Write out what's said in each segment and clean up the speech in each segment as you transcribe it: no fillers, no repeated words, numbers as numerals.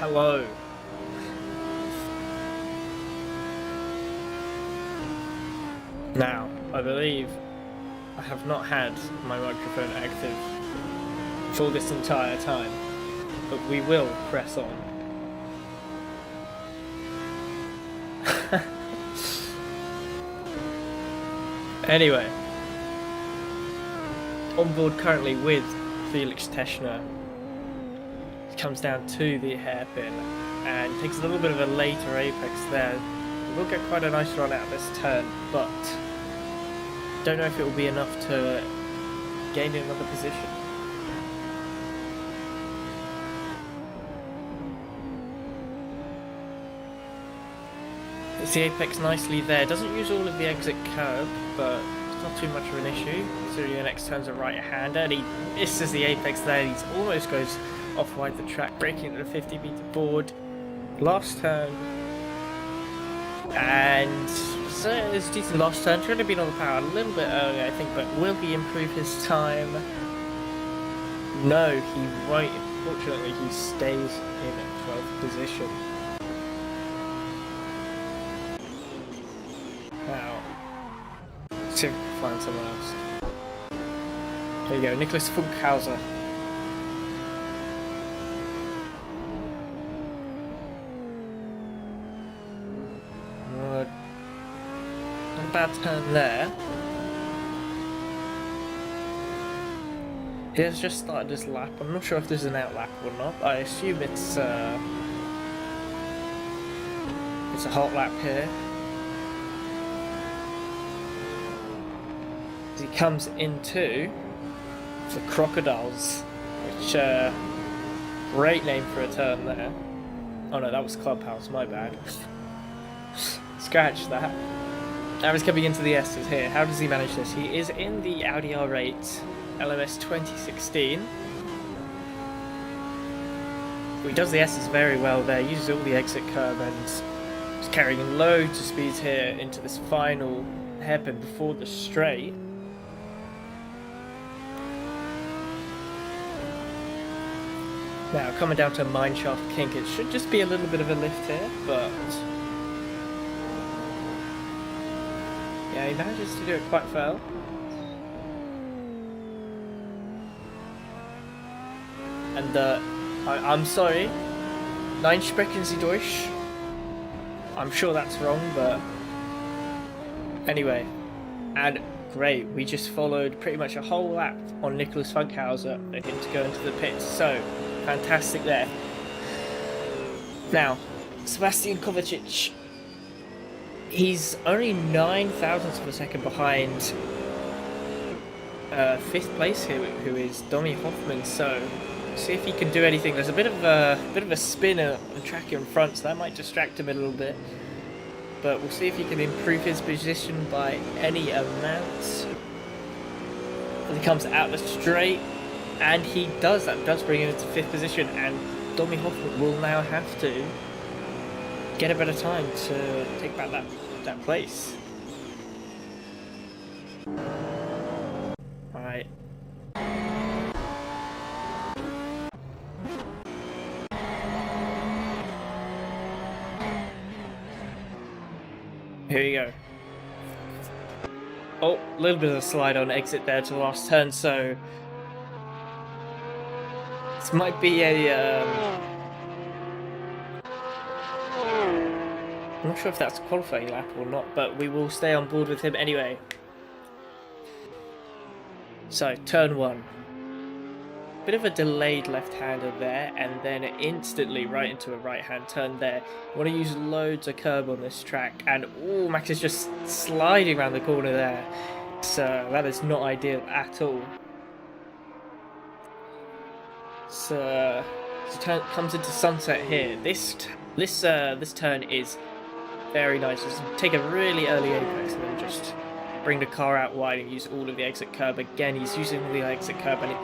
Hello. Now, I believe I have not had my microphone active for this entire time, but we will press on. Anyway, on board currently with Felix Teschner. It comes down to the hairpin and takes a little bit of a later apex there. We'll get quite a nice run out of this turn, but don't know if it will be enough to gain another position. It's the apex nicely there. Doesn't use all of the exit curb, but it's not too much of an issue. Considering the next turn's a right-hander, and he misses the apex there. He almost goes off wide the track, breaking the 50-meter board. Last turn, and so it's a decent last turn. Should have been on the power a little bit earlier, I think, but will he improve his time? No, he won't. Unfortunately, he stays in 12th position. Now, let's see if we can find someone else. There you go, Nicholas Funkhauser. Not a bad turn there. He has just started his lap. I'm not sure if this is an out lap or not. I assume it's a hot lap here. As he comes into the Crocodiles, which great name for a turn there. Oh no, that was Clubhouse, my bad. Scratch that. Now he's coming into the S's here. How does he manage this? He is in the Audi R8 LMS 2016. He does the S's very well there, uses all the exit curb and is carrying loads of speeds here into this final hairpin before the straight. Now, coming down to Mineshaft Kink, it should just be a little bit of a lift here, but yeah, he manages to do it quite well. And I'm sorry, Nein sprechen Sie Deutsch. I'm sure that's wrong, but anyway, and great, we just followed pretty much a whole lap on Nicholas Funkhauser for him to go into the pits, so fantastic there. Now, Sebastian Kovacic, he's only 9 thousandths of a second behind 5th place here, who is Domi Hoffman, so see if he can do anything. There's a bit of a spin on the track in front, so that might distract him a little bit. But we'll see if he can improve his position by any amount. And he comes out the straight, and he does. That does bring him into 5th position, and Domi Hoffman will now have to get a better time to take back that place. Alright. Here you go. Oh, a little bit of a slide on exit there to the last turn, so this might be a I'm not sure if that's a qualifying lap or not, but we will stay on board with him anyway. So, turn 1. Bit of a delayed left-hander there, and then instantly right into a right-hand turn there. You want to use loads of curb on this track, and oh, Max is just sliding around the corner there. So that is not ideal at all. So turn comes into sunset here. This turn is very nice. Just take a really early apex and then just bring the car out wide and use all of the exit curb. Again, he's using all the exit curb and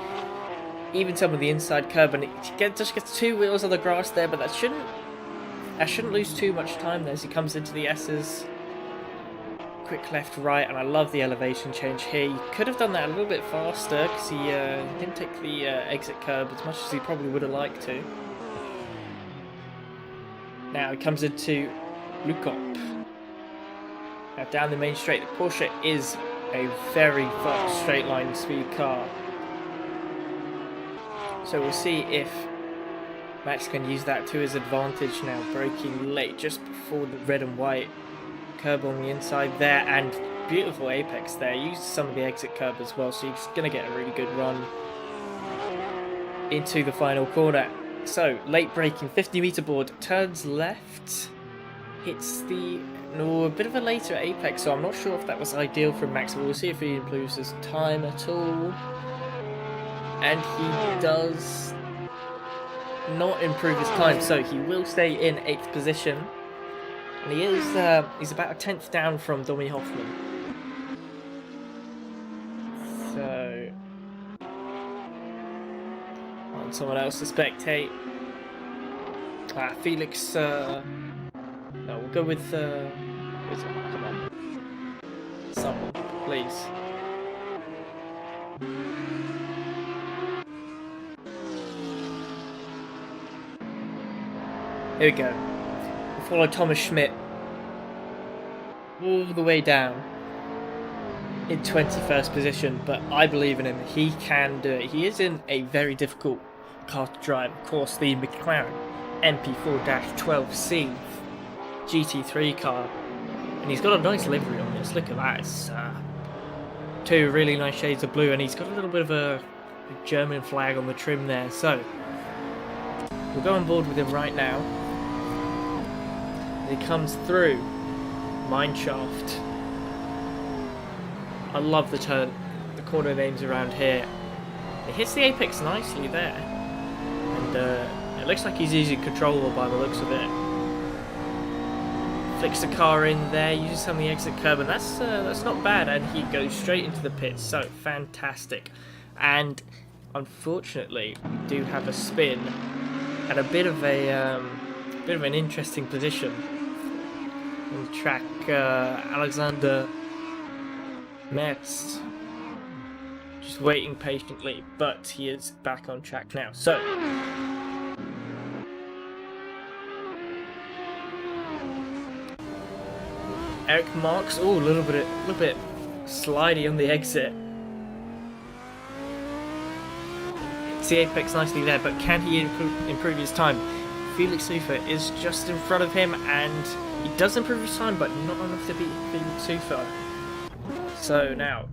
even some of the inside curb, and it just gets 2 wheels on the grass there, but that shouldn't lose too much time there as he comes into the S's. Quick left, right, and I love the elevation change here. He could have done that a little bit faster because he didn't take the exit curb as much as he probably would have liked to. Now he comes into Lukop. Now down the main straight, the Porsche is a very fast straight line speed car. So we'll see if Max can use that to his advantage now, braking late just before the red and white curb on the inside there, and beautiful apex there. Used some of the exit curb as well, so he's going to get a really good run into the final corner. So late braking, 50-meter board, turns left, hits the a bit of a later apex, so I'm not sure if that was ideal for Max, but we'll see if he improves his time at all. And he does not improve his time, so he will stay in 8th position. And he is he's about a 10th down from Domi Hoffman. So on someone else to spectate. Felix. No, we'll go with. Come on, someone, please. Here we go. We'll follow Thomas Schmidt all the way down in 21st position, but I believe in him. He can do it. He is in a very difficult car to drive. Of course, the McLaren MP4-12C GT3 car, and he's got a nice livery on this. Look at that. It's two really nice shades of blue, and he's got a little bit of a German flag on the trim there. So we'll go on board with him right now. He comes through Mineshaft. I love the turn, the corner names around here. It hits the apex nicely there, and it looks like he's easily controllable by the looks of it. Flicks the car in there, uses some of the exit curb, and that's not bad. And he goes straight into the pits. So fantastic. And unfortunately, we do have a spin and a bit of an interesting position on the track. Alexander Meist just waiting patiently, but he is back on track now. So Eric Marks, a little bit slidey on the exit. It's the apex nicely there, but can he improve his time? Felix Ufer is just in front of him, and he does improve his time, but not enough to beat Felix Ufer. So now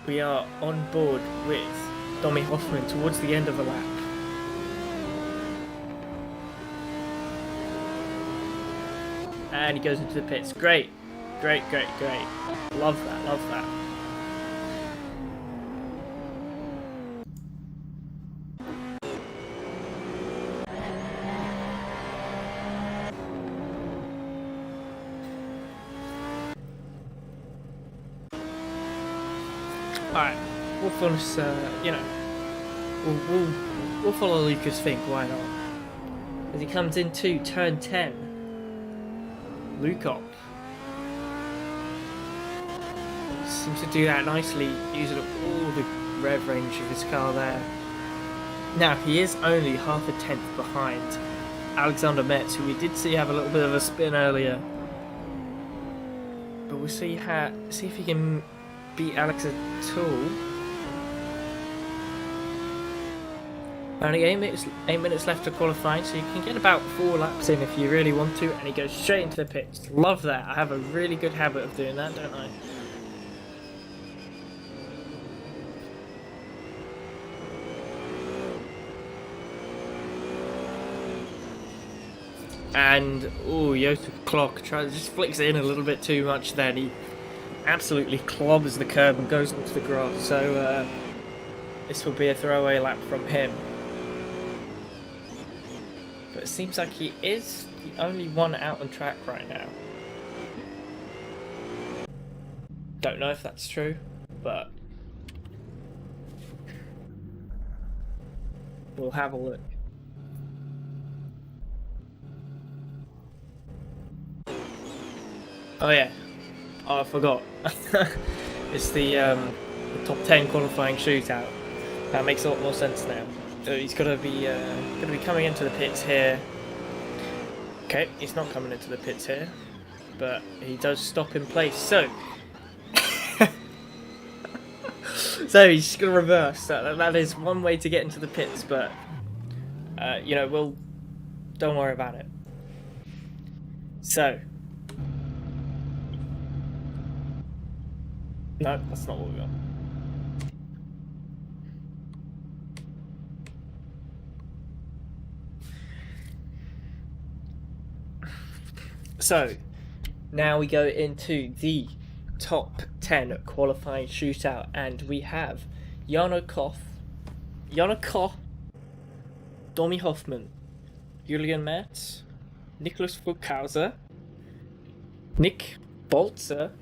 we are on board with Domi Hoffman towards the end of the lap. And he goes into the pits. Great. Love that. Alright, we'll follow this, we'll follow Lucas Fink, why not? As he comes into turn 10, Lukop seems to do that nicely, using up all the rev range of his car there. Now, he is only half a tenth behind Alexander Metz, who we did see have a little bit of a spin earlier. But we'll see if he can beat Alex at all. Only 8 minutes left to qualifying, so you can get about 4 laps in if you really want to, and he goes straight into the pits. Love that. I have a really good habit of doing that, don't I? And Josef Klock just flicks it in a little bit too much then. He absolutely clobbers the curb and goes into the grass. So this will be a throwaway lap from him. But it seems like he is the only one out on track right now. Don't know if that's true, but we'll have a look. Oh yeah, I forgot. It's the top 10 qualifying shootout. That makes a lot more sense now. He's got to be coming into the pits here. Okay, he's not coming into the pits here, but he does stop in place. So, so he's just gonna reverse. That is one way to get into the pits, but you know, don't worry about it. So, no, that's not what we want. So, now we go into the top 10 qualifying shootout, and we have Jarno Koch, Domi Hoffmann, Julian Merz, Nicholas Fuchhauser, Nick Bolzer,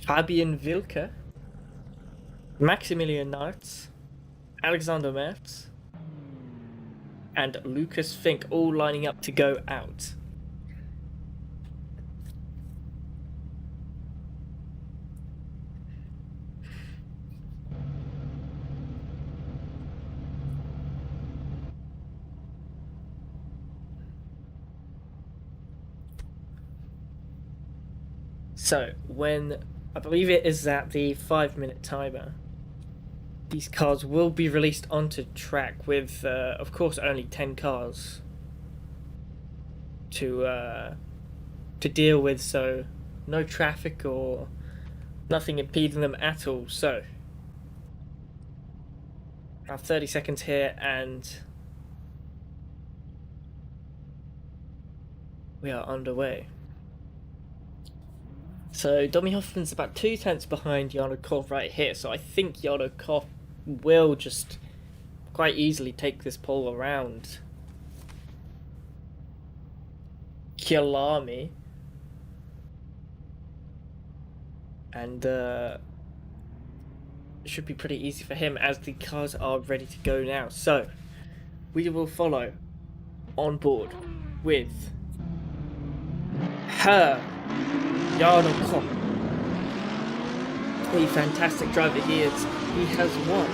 Fabian Wilke, Maximilian Nartz, Alexander Merz, and Lucas Fink, all lining up to go out. So, I believe it is at the 5-minute timer, these cars will be released onto track with, of course, only 10 cars to deal with, so no traffic or nothing impeding them at all. So, I have 30 seconds here, and we are underway. So Domi Hoffmann's about 2 tenths behind Jarno Koch right here, so I think Jarno Koch will just quite easily take this pole around Kyalami, and it should be pretty easy for him as the cars are ready to go now. So we will follow on board with Jarno Koch, a fantastic driver he is. He has won.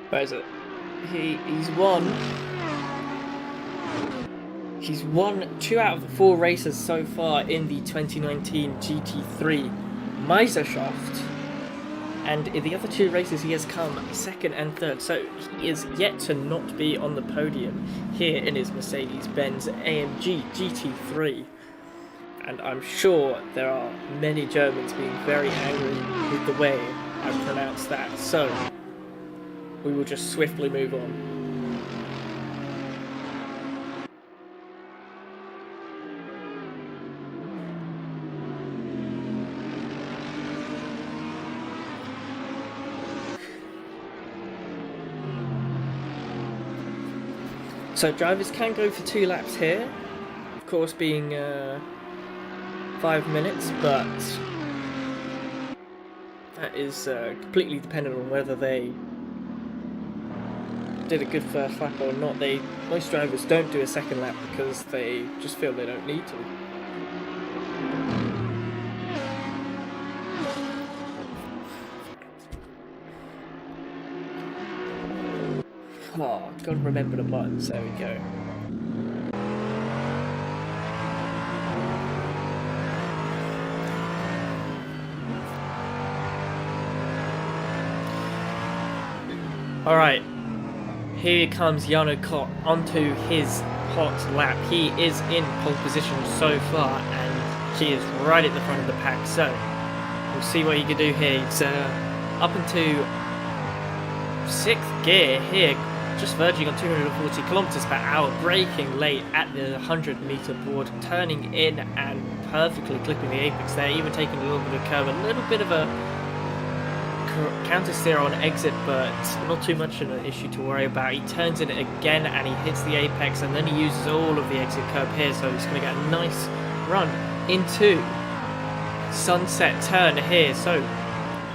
Where is it? He's won 2 out of the 4 races so far in the 2019 GT3 Meisterschaft, and in the other 2 races he has come 2nd and 3rd, so he is yet to not be on the podium here in his Mercedes-Benz AMG GT3. And I'm sure there are many Germans being very angry with the way I pronounce that, so we will just swiftly move on. So drivers can go for 2 laps here, of course being 5 minutes, but that is completely dependent on whether they did a good first lap or not. Most drivers don't do a 2nd lap because they just feel they don't need to. Oh, gotta remember the buttons, there we go. Alright, here comes Jarno Koch onto his hot lap. He is in pole position so far, and he is right at the front of the pack, so we'll see what he can do here. He's up into 6th gear here, just verging on 240 kilometers per hour, braking late at the 100-meter board, turning in and perfectly clipping the apex there, even taking a little bit of curve, a little bit of a counter steer on exit, but not too much of an issue to worry about. He turns in again and he hits the apex, and then he uses all of the exit curve here, so he's going to get a nice run into sunset turn here. So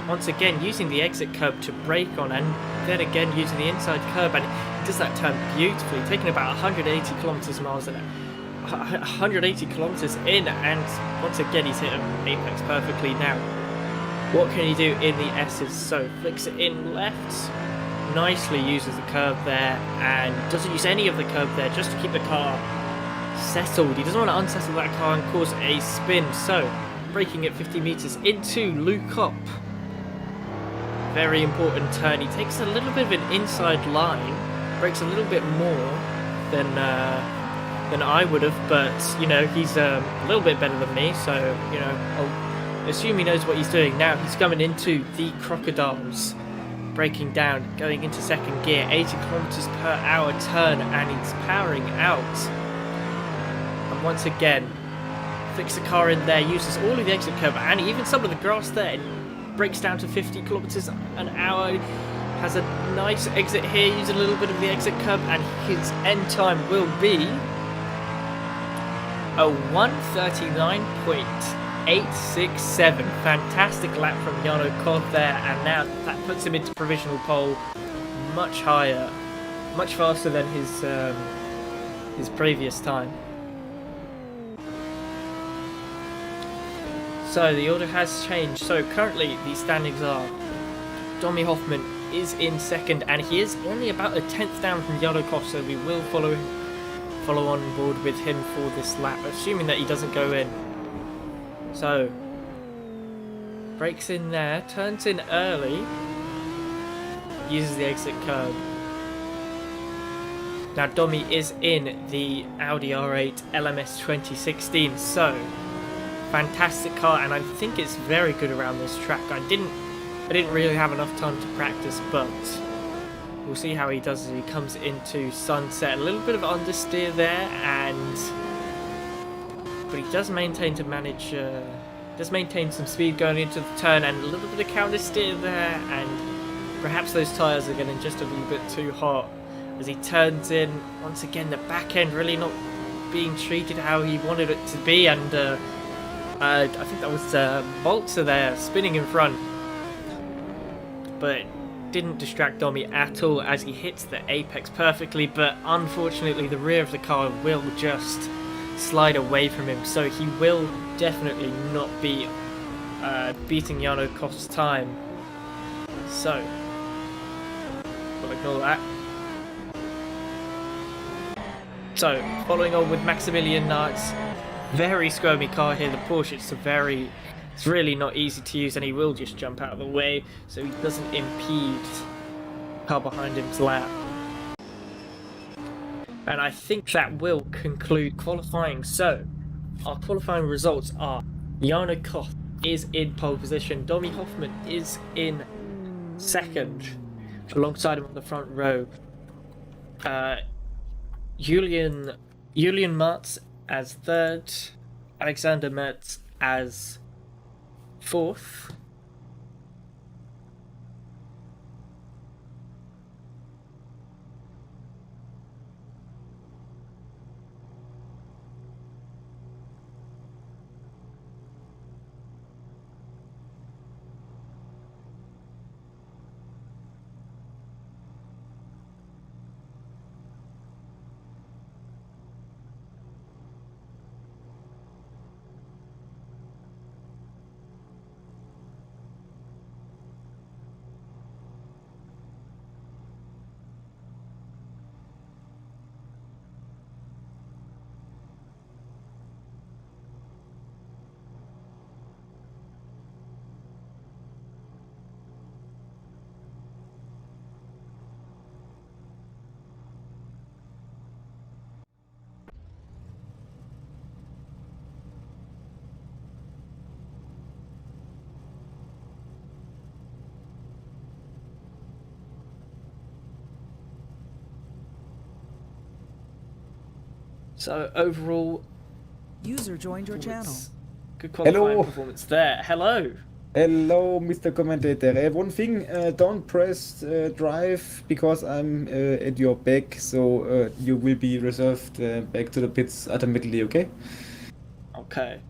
once again using the exit curb to brake on, and then again using the inside curb, and he does that turn beautifully, taking about 180 kilometers miles an hour. 180 kilometers in, and once again he's hit an apex perfectly now. What can he do in the S's? So flicks it in left, nicely uses the curve there, and doesn't use any of the curve there just to keep the car settled. He doesn't want to unsettle that car and cause a spin, so braking at 50 meters into Lukop. Very important turn. He takes a little bit of an inside line, brakes a little bit more than I would have, but you know, he's a little bit better than me, so you know, I'll assume he knows what he's doing. Now he's coming into the Crocodiles, braking down, going into second gear, 80 kilometers per hour turn, and he's powering out. And once again, flicks the car in there, uses all of the exit curve, and even some of the grass there, and brakes down to 50 kilometers an hour. Has a nice exit here, using a little bit of the exit curve, and his end time will be a 1:39.867. Fantastic lap from Yano Kod there, and now that puts him into provisional pole much higher, much faster than his previous time. So the order has changed. So currently the standings are: Domi Hoffman is in second, and he is only about a 10th down from Yano Kod, so we will follow on board with him for this lap, assuming that he doesn't go in. So brakes in there, turns in early, uses the exit curve. Now Domi is in the Audi R8 LMS 2016, so fantastic car, and I think it's very good around this track. I didn't really have enough time to practice, but we'll see how he does as he comes into Sunset. A little bit of understeer there, but he does maintain some speed going into the turn, and a little bit of counter steer there, and perhaps those tyres are getting just a little bit too hot as he turns in. Once again, the back end really not being treated how he wanted it to be, and I think that was Bolzer there spinning in front, but didn't distract Domi at all as he hits the apex perfectly. But unfortunately the rear of the car will just slide away from him, so he will definitely not be beating Yano Kod's time. So we'll ignore that. So following on with Maximilian Nartz, very squirmy car here. The Porsche, it's really not easy to use, and he will just jump out of the way so he doesn't impede the car behind him's lap. And I think that will conclude qualifying. So our qualifying results are: Yano Kod is in pole position, Domi Hoffman is in second, alongside him on the front row, Julian Mertz as third, Alexander Mertz as fourth, so overall user joined your channel. Good qualifying Hello. performance there. Hello. Hello, Mr. Commentator. One thing, don't press drive because I'm at your back, so you will be reserved back to the pits automatically, okay? Okay.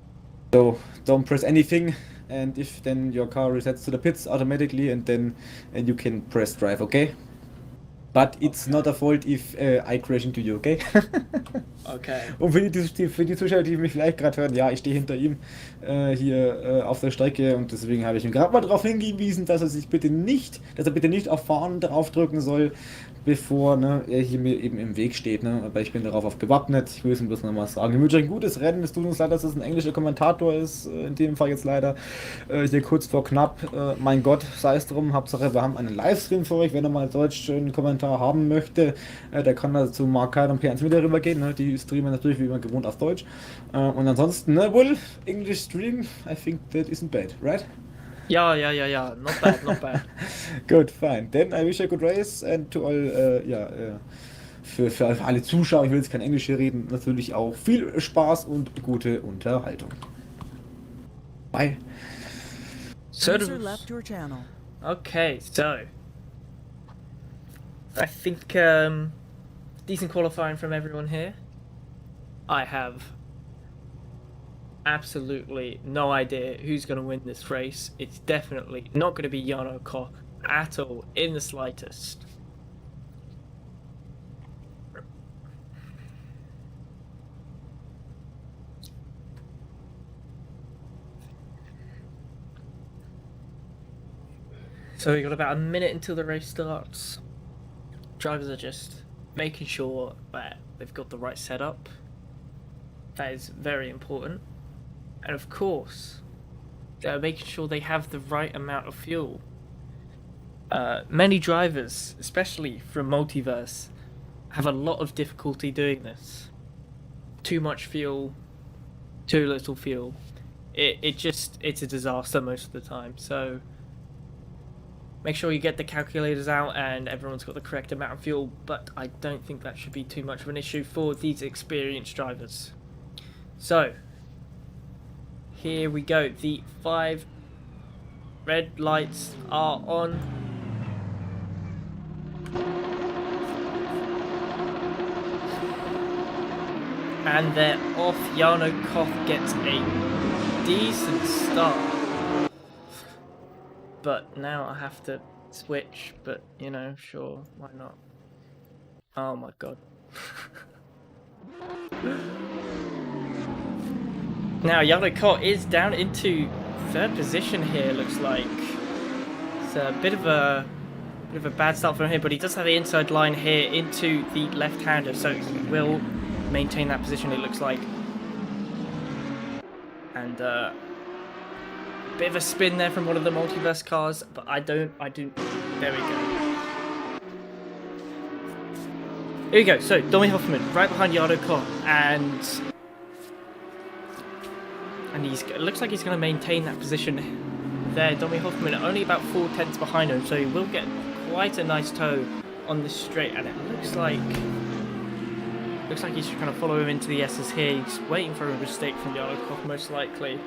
So don't press anything, and if then your car resets to the pits automatically, and then you can press drive, okay? But it's not a fault if I crash into you, okay? Okay. Und für die Zuschauer, die mich vielleicht gerade hören, ja, ich stehe hinter ihm hier auf der Strecke und deswegen habe ich ihm gerade mal darauf hingewiesen, dass er bitte nicht auf Fahren draufdrücken soll, bevor er hier mir eben im Weg steht. Ne? Aber ich bin darauf gewappnet. Ich will es ihm bloß nochmal sagen. Ich wünsche euch ein gutes Rennen. Es tut uns leid, dass es ein englischer Kommentator ist. In dem Fall jetzt leider hier kurz vor knapp. Mein Gott, sei es drum. Hauptsache, wir haben einen Livestream für euch. Wenn ihr mal Deutsch einen Kommentar haben möchte, der kann da zu Markal und P1 wieder rübergehen. Ne? Die streamen natürlich wie immer gewohnt auf Deutsch. Und ansonsten, wohl, English stream, I think that isn't bad, right? Ja. Not bad, not bad. Good, fine. Then I wish you a good race and to all, für alle Zuschauer, ich will jetzt kein Englisch hier reden, natürlich auch viel Spaß und gute Unterhaltung. Bye. User left your channel. Okay, so I think decent qualifying from everyone here. I have absolutely no idea who's going to win this race. It's definitely not going to be Jarno Koch at all, in the slightest. So we got about a minute until the race starts. Drivers are just making sure that they've got the right setup. That is very important. And of course, they're making sure they have the right amount of fuel. Many drivers, especially from Multiverse, have a lot of difficulty doing this. Too much fuel, too little fuel. It's a disaster most of the time. So make sure you get the calculators out and everyone's got the correct amount of fuel, but I don't think that should be too much of an issue for these experienced drivers. So, here we go. The 5 red lights are on. And they're off. Jarno Koch gets a decent start. But now I have to switch, but you know, sure, why not? Oh my god. Now Jarno Koch is down into 3rd position here, looks like. It's a bit of a bad start from him, but he does have the inside line here into the left-hander, so he will maintain that position, it looks like. And bit of a spin there from one of the Multiverse cars, but there we go. Here we go, so Domi Hoffman right behind Jarno Koch, and it looks like he's going to maintain that position there. Domi Hoffman only about 4 tenths behind him, so he will get quite a nice tow on this straight, and it looks like he's trying to follow him into the S's here. He's waiting for a mistake from Jarno Koch, most likely.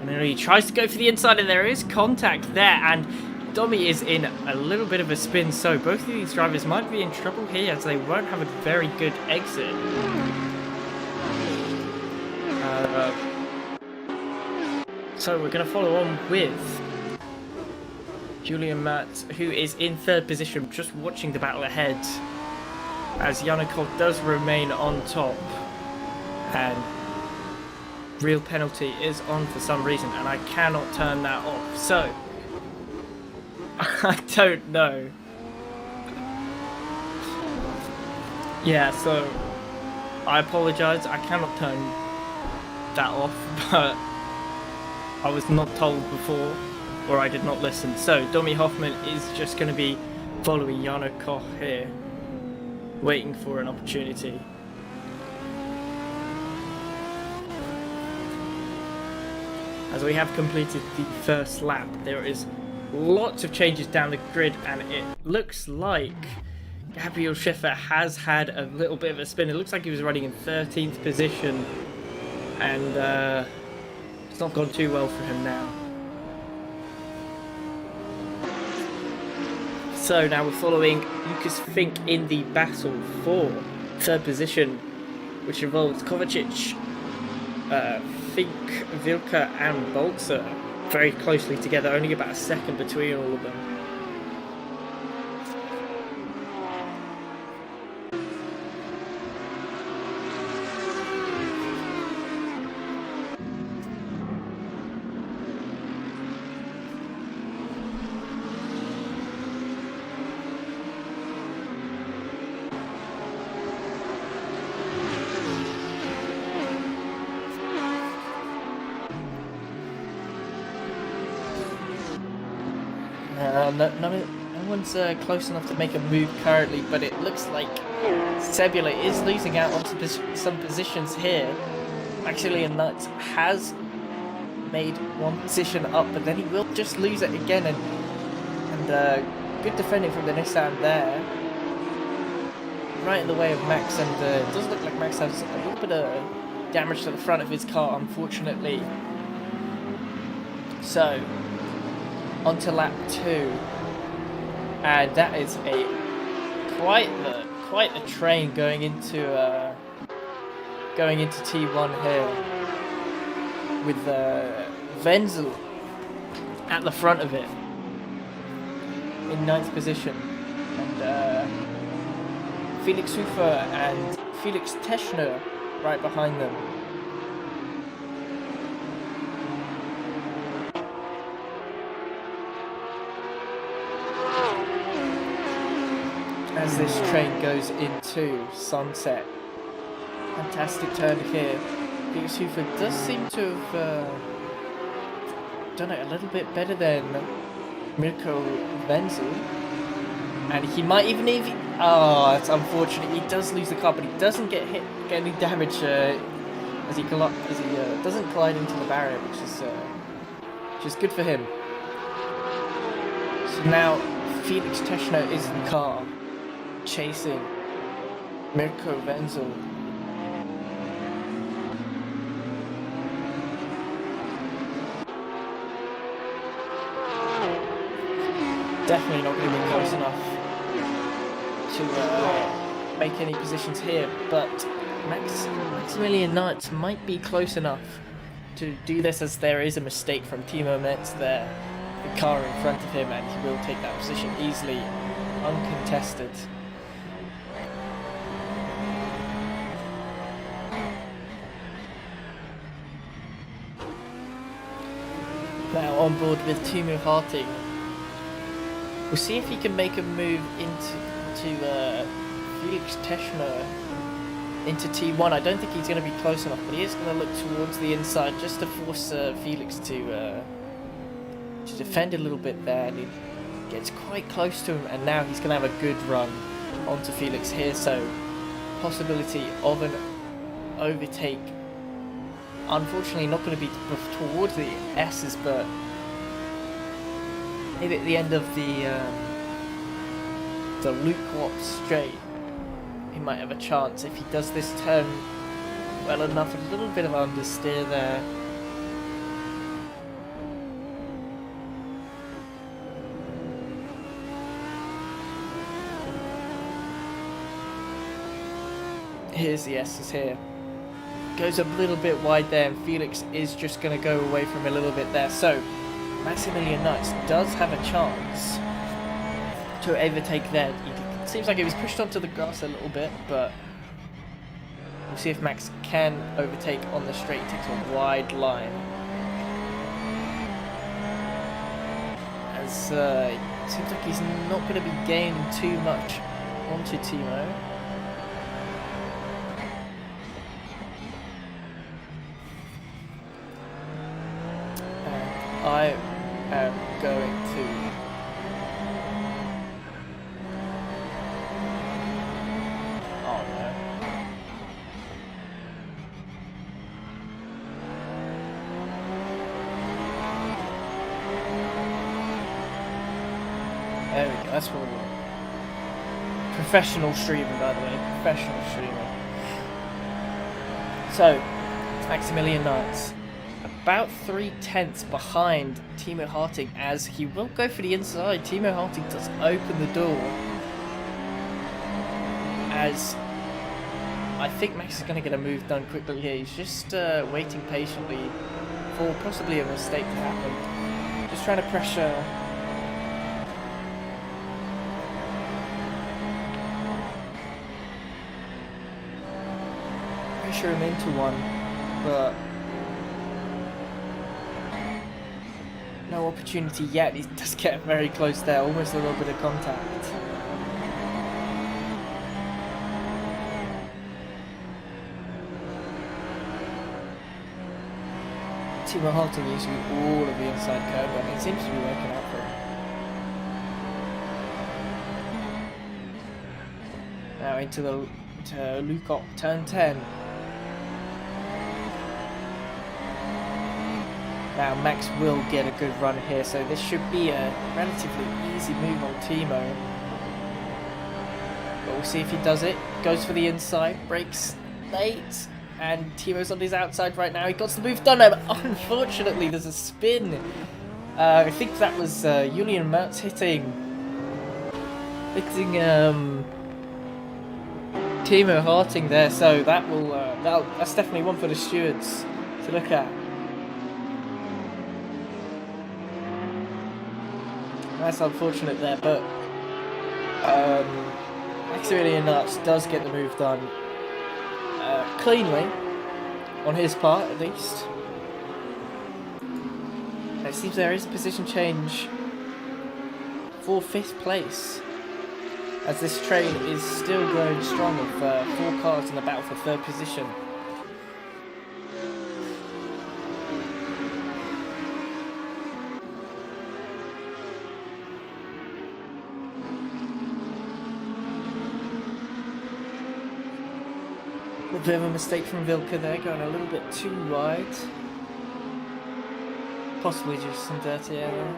And then he tries to go for the inside, and there is contact there, and Domi is in a little bit of a spin, so both of these drivers might be in trouble here as they won't have a very good exit. So we're going to follow on with Julian Matt, who is in 3rd position, just watching the battle ahead, as Jarno Koch does remain on top, and real penalty is on for some reason, and I cannot turn that off, so I don't know. Yeah, so I apologise, I cannot turn that off, but I was not told before, or I did not listen. So Domi Hoffman is just going to be following Jarno Koch here, waiting for an opportunity. As we have completed the first lap, there is lots of changes down the grid, and it looks like Gabriel Schiffer has had a little bit of a spin. It looks like he was running in 13th position, and it's not gone too well for him now. So now we're following Lucas Fink in the battle for 3rd position, which involves Kovacic, think Vilka and Bolzer very closely together, only about a second between all of them. No one's close enough to make a move currently, but it looks like Sebula is losing out onto some positions here. Maximilian Nuts has made one position up, but then he will just lose it again, and good defending from the Nissan there. Right in the way of Max, and it does look like Max has a little bit of damage to the front of his car, unfortunately. So, on to lap 2. And that is quite the train going into T1 here, with Wenzel at the front of it in 9th position, and Felix Hufer and Felix Teschner right behind them. As this train goes into sunset. Fantastic turn here. Felix Hufer does seem to have done it a little bit better than Mirko Wenzel. And he might even oh, that's unfortunate. He does lose the car, but he doesn't get any damage as he doesn't collide into the barrier, which is good for him. So now Felix Teschner is in the car, chasing Mirko Wenzel. Definitely not going to be close enough to make any positions here, but Maximilian Knights might be close enough to do this, as there is a mistake from Timo Metz there, the car in front of him, and he will take that position easily, uncontested. Now on board with Timo Harting. We'll see if he can make a move into Felix Teschner into T1. I don't think he's going to be close enough, but he is going to look towards the inside just to force Felix to defend a little bit there, and he gets quite close to him, and now he's going to have a good run onto Felix here, so possibility of an overtake. Unfortunately not going to be towards the S's, but maybe at the end of the Luke Watts straight, he might have a chance if he does this turn well enough. A little bit of understeer there. Here's the S's here. Goes a little bit wide there, and Felix is just going to go away from a little bit there. So Maximilian Nuts does have a chance to overtake there. It seems like he was pushed onto the grass a little bit, but we'll see if Max can overtake on the straight. He takes a wide line, as it seems like he's not going to be gaining too much onto Timo. I am going to there we go, that's what we want. Professional streamer, by the way, professional streamer. So, Maximilian Knights about 3/10 behind Timo Harting, as he will go for the inside. Timo Harting does open the door, as I think Max is going to get a move done quickly here. He's just waiting patiently for possibly a mistake to happen. Just trying to pressure. Pressure him into one, but no opportunity yet. He does get very close there, almost a little bit of contact. Timo Harting using all of the inside curve, and it seems to be working out for him. Now into Lukop, turn 10. Now Max will get a good run here, so this should be a relatively easy move on Timo. But we'll see if he does it. Goes for the inside, breaks late, and Timo's on his outside right now. He got the move done, but unfortunately there's a spin. I think that was Julian Mertz hitting Timo Harting there, so that will that's definitely one for the stewards to look at. That's unfortunate there, but Maximilian Nuts does get the move done cleanly, on his part at least. It seems there is a position change for 5th place, as this train is still growing strong with 4 cars in the battle for 3rd position. A bit of a mistake from Vilka there, going a little bit too wide. Possibly just some dirty air there.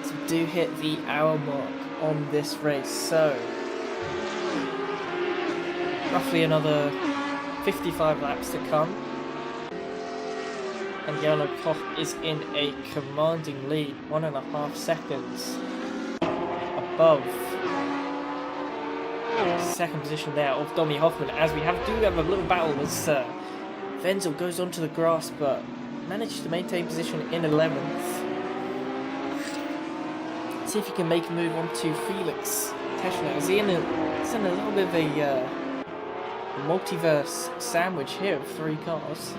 So we do hit the hour mark on this race, so roughly another 55 laps to come. And Yellow Pop is in a commanding lead, 1.5 seconds above 2nd position there of Domi Hoffman, as we do have a little battle as Wenzel goes onto the grass but managed to maintain position in 11th. See if he can make a move on to Felix Teschner. He's in a little bit of a multiverse sandwich here of 3 cars.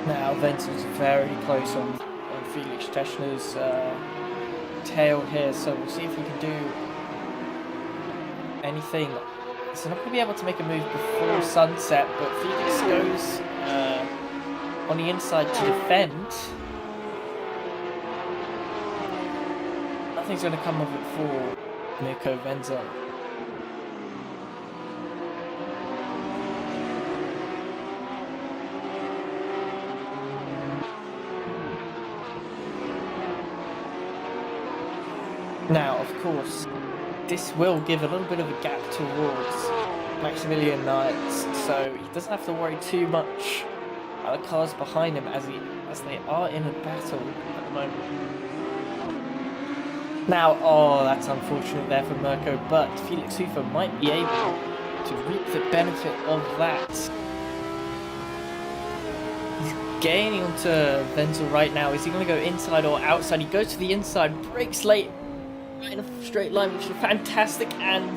Now Wenzel's very close on Felix Teschner's tail here, so we'll see if we can do anything. So not going to be able to make a move before sunset, but Felix goes on the inside to defend. Nothing's going to come of it for Mirko Wenzel. Now, of course, this will give a little bit of a gap towards Maximilian Knights, so he doesn't have to worry too much about the cars behind him as they are in a battle at the moment. Now, oh, that's unfortunate there for Mirko, but Felix Hufer might be able to reap the benefit of that. He's gaining onto Wenzel right now. Is he going to go inside or outside? He goes to the inside, breaks late. In a straight line, which is fantastic, and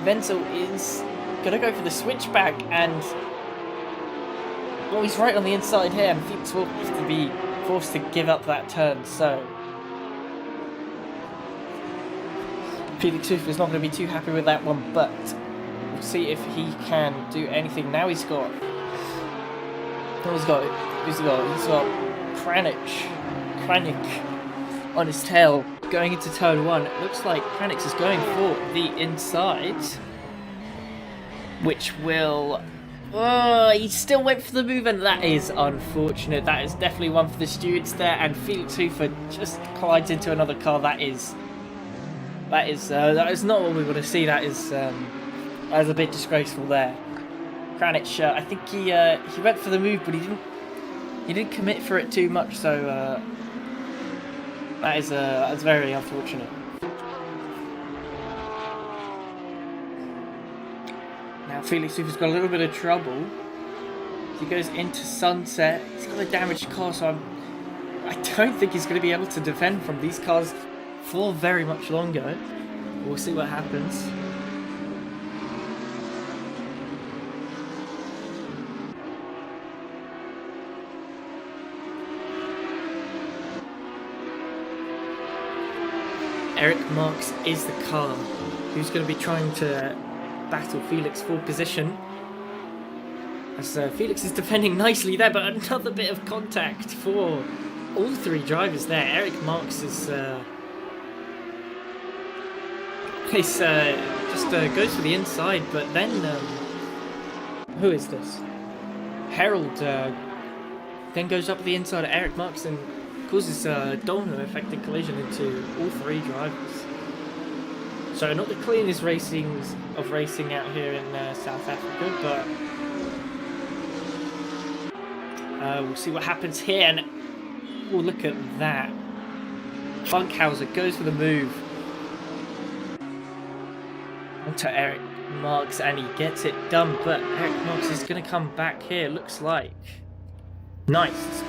Wenzel is gonna go for the switchback, and well, he's right on the inside here, and Felix will have to be forced to give up that turn. So Felix Hufer is not going to be too happy with that one, but we'll see if he can do anything. Now he's got Kranich on his tail. going into turn 1, it looks like Kranich is going for the inside, which will... Oh, he still went for the move, and that is unfortunate. That is definitely one for the students there, and Felix Hufer just collides into another car. That is not what we want to see. That is a bit disgraceful there. Kranich, I think he went for the move, but he didn't commit for it too much. So that's very unfortunate. Now Felix Hufer's got a little bit of trouble. He goes into sunset. He's got a damaged car, so I don't think he's going to be able to defend from these cars for very much longer. We'll see what happens. Eric Marks is the car who's going to be trying to battle Felix for position. As Felix is defending nicely there, but another bit of contact for all three drivers there. Eric Marks is just goes for the inside, but then who is this? Harold then goes up the inside of Eric Marks and causes a domino effective collision into all three drivers. So not the cleanest racing out here in South Africa, but we'll see what happens here. And we'll look at that. Funkhauser goes for the move onto Eric Marks, and he gets it done. But Eric Marks is going to come back here. Looks like nice.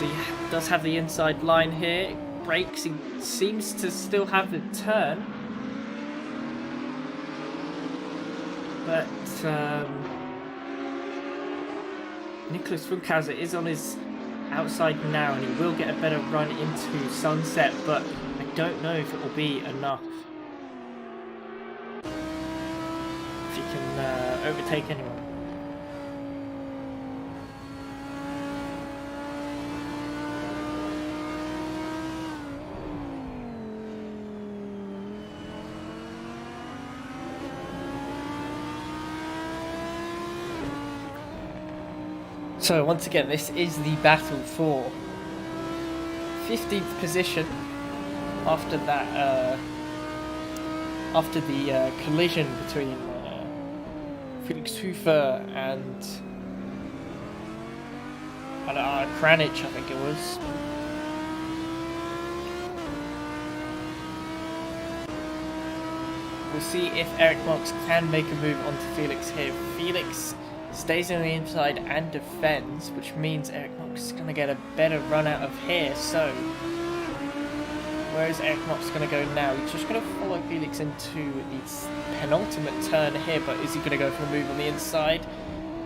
He does have the inside line here. Brakes. He seems to still have the turn, but Nicholas Funkhauser is on his outside now, and he will get a better run into sunset, but I don't know if it will be enough. If he can overtake anyone. So once again, this is the battle for 15th position after that, after the collision between Felix Hufer and Kranich, I think it was. We'll see if Eric Marks can make a move onto Felix here. Felix stays on the inside and defends, which means Eric Marks is going to get a better run out of here. So, where is Eric Marks going to go now? He's just going to follow Felix into the penultimate turn here, but is he going to go for a move on the inside?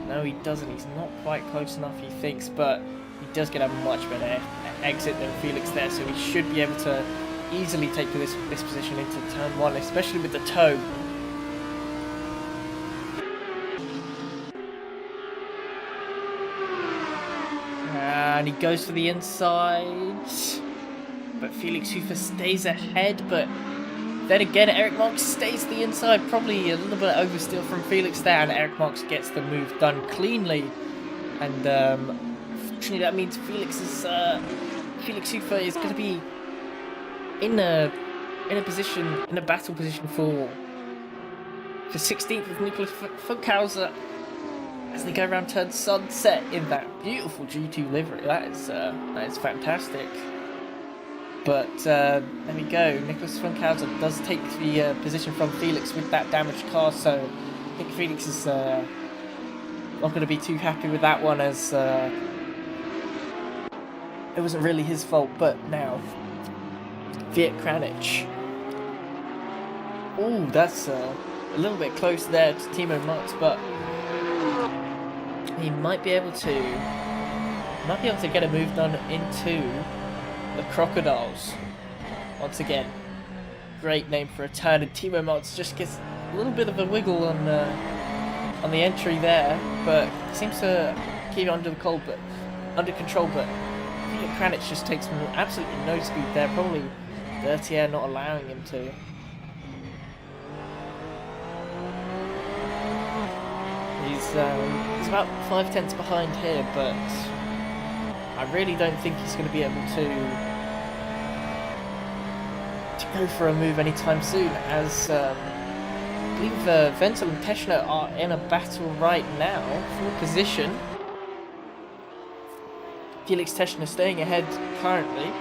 No, he doesn't. He's not quite close enough, he thinks, but he does get a much better exit than Felix there, so he should be able to easily take this position into turn 1, especially with the toe. And he goes for the inside, but Felix Hufer stays ahead, but then again Eric Marks stays to the inside, probably a little bit of oversteer from Felix there, and Eric Marks gets the move done cleanly. And unfortunately that means Felix Hufer is going to be in a battle position for 16th with Nicholas Funkhauser as they go around turn sunset in that beautiful G2 livery. That is fantastic. But there we go. Nicholas Funkhauser does take the position from Felix with that damaged car, so I think Felix is not going to be too happy with that one, as it wasn't really his fault. But now, Viet Kranich. Oh, that's a little bit close there to Timo Marks, but he might be able to get a move done into the Crocodiles. Once again, great name for a turn, and Timo Marks just gets a little bit of a wiggle on the entry there, but seems to keep it under control. But Kranich just takes absolutely no speed there, probably dirty air not allowing him to. He's about 5/10 behind here, but I really don't think he's going to be able to go for a move anytime soon, as I believe Wenzel and Teschner are in a battle right now for position. Felix Teschner staying ahead currently.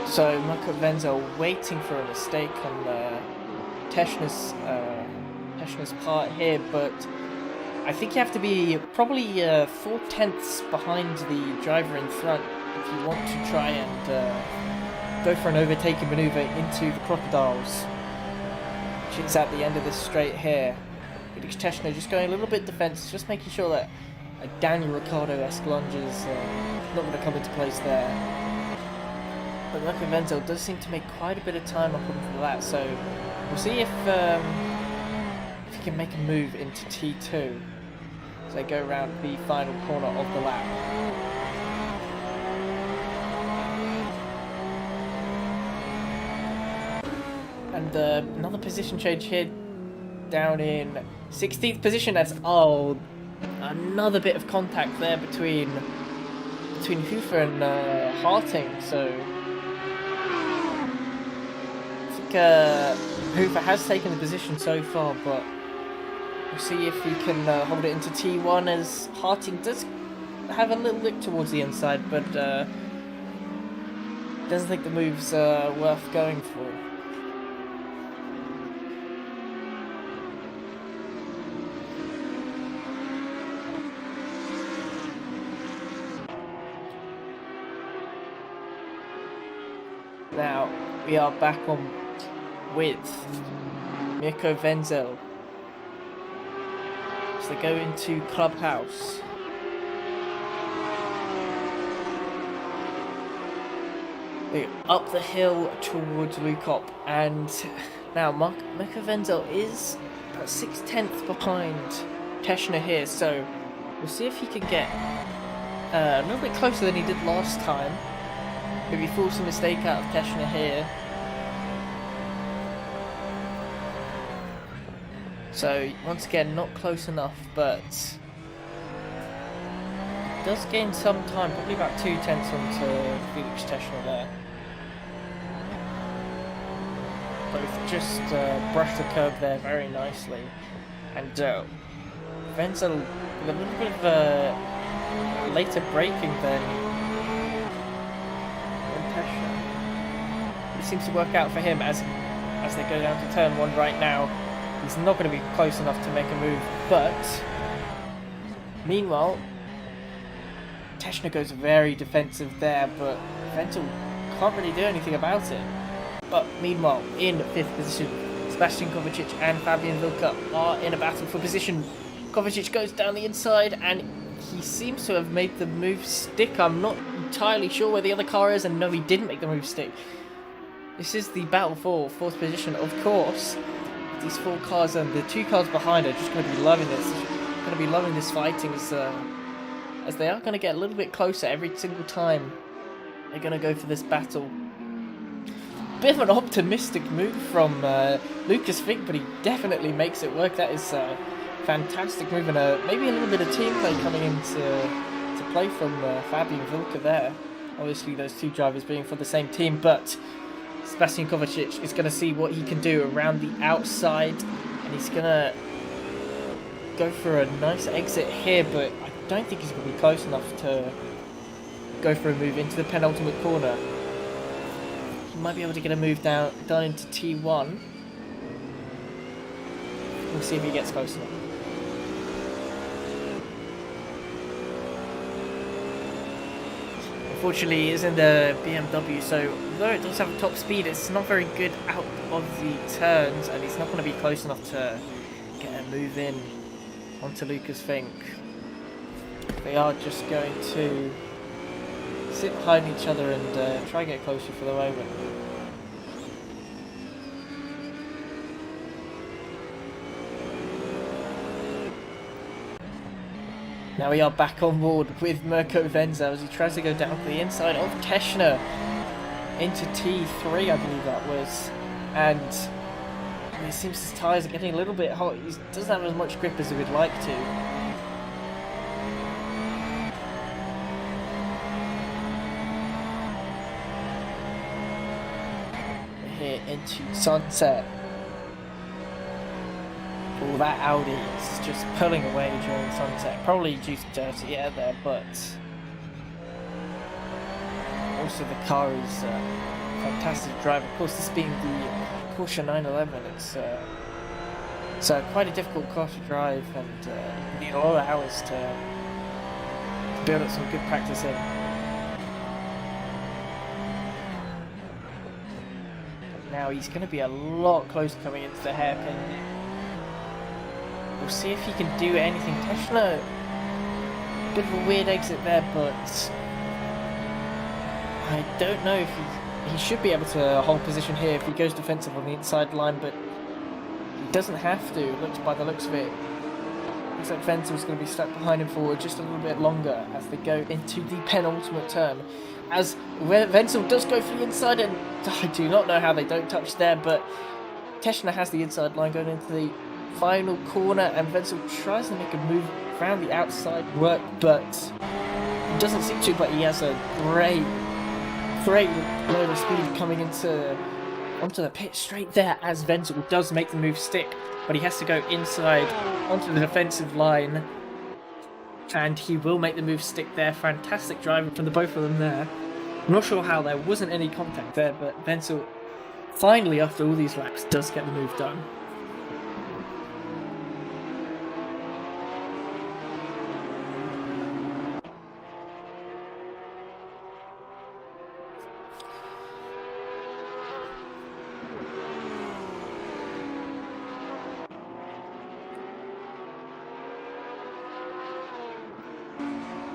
So Marco Wenzel waiting for a mistake on Teschner's part here, but I think you have to be probably 4/10 behind the driver in front if you want to try and go for an overtaking manoeuvre into the crocodiles, which is at the end of this straight here. Felix Teschner just going a little bit defensive, just making sure that a Daniel Ricciardo-esque lunge is not going to come into place there. But Marco Wenzel does seem to make quite a bit of time up onto that, so we'll see if he can make a move into T2 as they go around the final corner of the lap. And another position change here, down in 16th position. That's another bit of contact there between Hoofer and Harting. So Hoofer has taken the position so far, but we'll see if he can hold it into T1, as Harting does have a little look towards the inside, but doesn't think the move's worth going for. Now we are back on with Mirko Wenzel. So they go into Clubhouse. They up the hill towards Lukop, and now Mirko Wenzel is about 6/10 behind Teschner here, so we'll see if he can get a little bit closer than he did last time. Maybe force a mistake out of Teschner here. So, once again, not close enough, but does gain some time, probably about 2/10 onto Felix Teschner there. Both just brush the curb there very nicely. And Wenzel with a little bit of later braking than Teschner. It seems to work out for him as they go down to turn 1 right now. He's not going to be close enough to make a move, but meanwhile, Teschner goes very defensive there, but Wenzel can't really do anything about it. But meanwhile, in 5th position, Sebastian Kovacic and Fabian Wilke are in a battle for position. Kovacic goes down the inside, and he seems to have made the move stick. I'm not entirely sure where the other car is, and no, he didn't make the move stick. This is the battle for 4th position, of course. These 4 cars and the 2 cars behind are just going to be loving this. Going to be loving this fighting as they are going to get a little bit closer every single time they're going to go for this battle. Bit of an optimistic move from Lucas Fink, but he definitely makes it work. That is a fantastic move, and maybe a little bit of team play coming into play from Fabian Wilke there. Obviously, those 2 drivers being for the same team, but Sebastian Kovacic is going to see what he can do around the outside, and he's going to go for a nice exit here, but I don't think he's going to be close enough to go for a move into the penultimate corner. He might be able to get a move down into T1. We'll see if he gets close enough. Unfortunately, he is in the BMW, so although it does have a top speed, it's not very good out of the turns, and he's not going to be close enough to get a move in onto Lucas Fink. They are just going to sit behind each other and try and get closer for the moment. Now we are back on board with Mirko Venza as he tries to go down to the inside of Teschner into T3, I believe that was. And it seems his tyres are getting a little bit hot. He doesn't have as much grip as he would like to. Here into Sunset. Oh, that Audi is just pulling away during Sunset. Probably due to dirty air there, but also the car is a fantastic drive. Of course, this being the Corsa 911, it's quite a difficult car to drive, and you need a lot of hours to build up some good practice in. But now he's going to be a lot closer coming into the hairpin. We'll see if he can do anything. Teschner, a bit of a weird exit there, but I don't know if he should be able to hold position here if he goes defensive on the inside line, but he doesn't have to. Looks by the looks of it. Looks like Venzel's going to be stuck behind him for just a little bit longer as they go into the penultimate turn. As Wenzel does go for the inside, and I do not know how they don't touch there, but Teschner has the inside line going into the final corner, and Wenzel tries to make a move around the outside work, but he doesn't seem to, but he has a great load of speed coming onto the pit straight there as Wenzel does make the move stick, but he has to go inside onto the defensive line, and he will make the move stick there. Fantastic driving from the both of them there. I'm not sure how there wasn't any contact there, but Wenzel finally, after all these laps, does get the move done.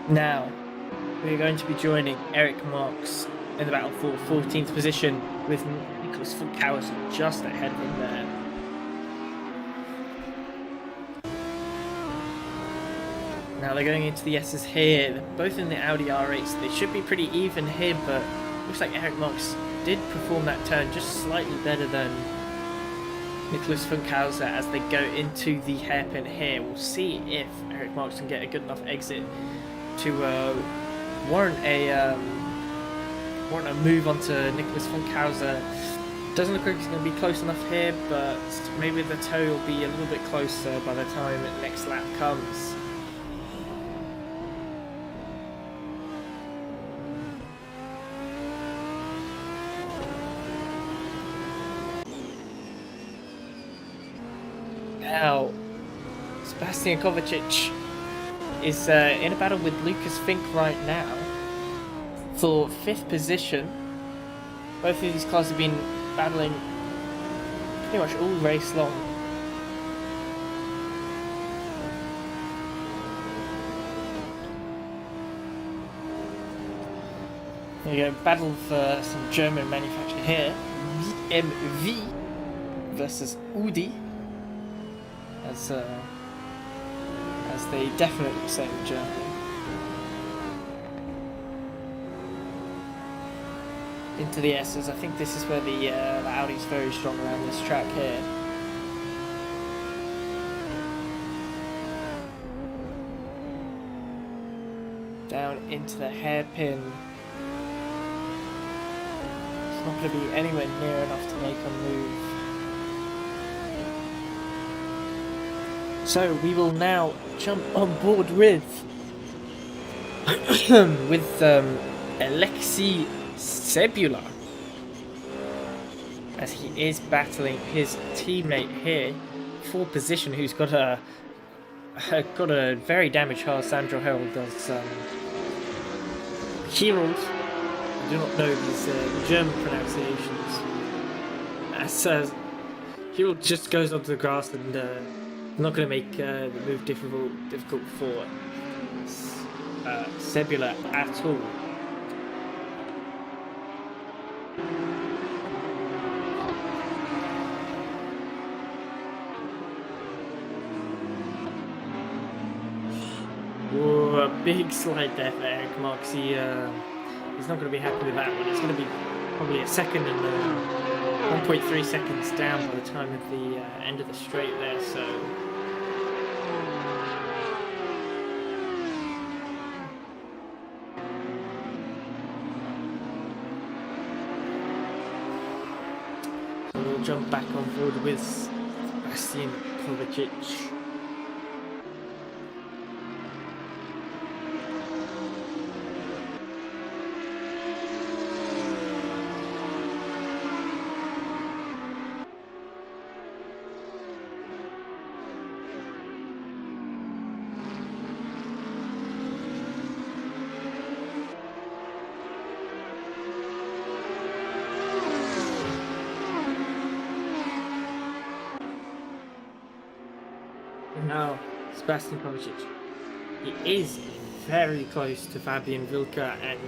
Now, we're going to be joining Eric Marks in the battle for 14th position with Nicholas Funkhausen just ahead of him there. Now they're going into the S's here. They're both in the Audi R8s. They should be pretty even here, but looks like Eric Marks did perform that turn just slightly better than Nicholas Funkhausen as they go into the hairpin here. We'll see if Eric Marks can get a good enough exit to warrant a move onto Nicholas Funkhausen. Doesn't look like he's going to be close enough here, but maybe the toe will be a little bit closer by the time the next lap comes. Now, Sebastian Kovacic is in a battle with Lucas Fink right now for 5th position. Both of these cars have been battling pretty much all race long. There you go, battle for some German manufacturer here. BMW versus Audi. As they definitely say in Germany. Into the S's. I think this is where the Audi's very strong around this track here. Down into the hairpin. It's not going to be anywhere near enough to make a move. So we will now jump on board with Alexei Sebula, as he is battling his teammate here for position, who's got a very damaged car. Sandro Hell does Herold. I do not know these German pronunciations. Herold just goes onto the grass and not going to make the move difficult for Sebula at all. Whoa, a big slide there for Eric Marks. He's not going to be happy with that one. It's going to be probably a second and 1.3 seconds down by the time of the end of the straight there. So we'll jump back on board with Sebastian Kovacic. Now, Sebastian Kovacic, he is very close to Fabian Wilke, and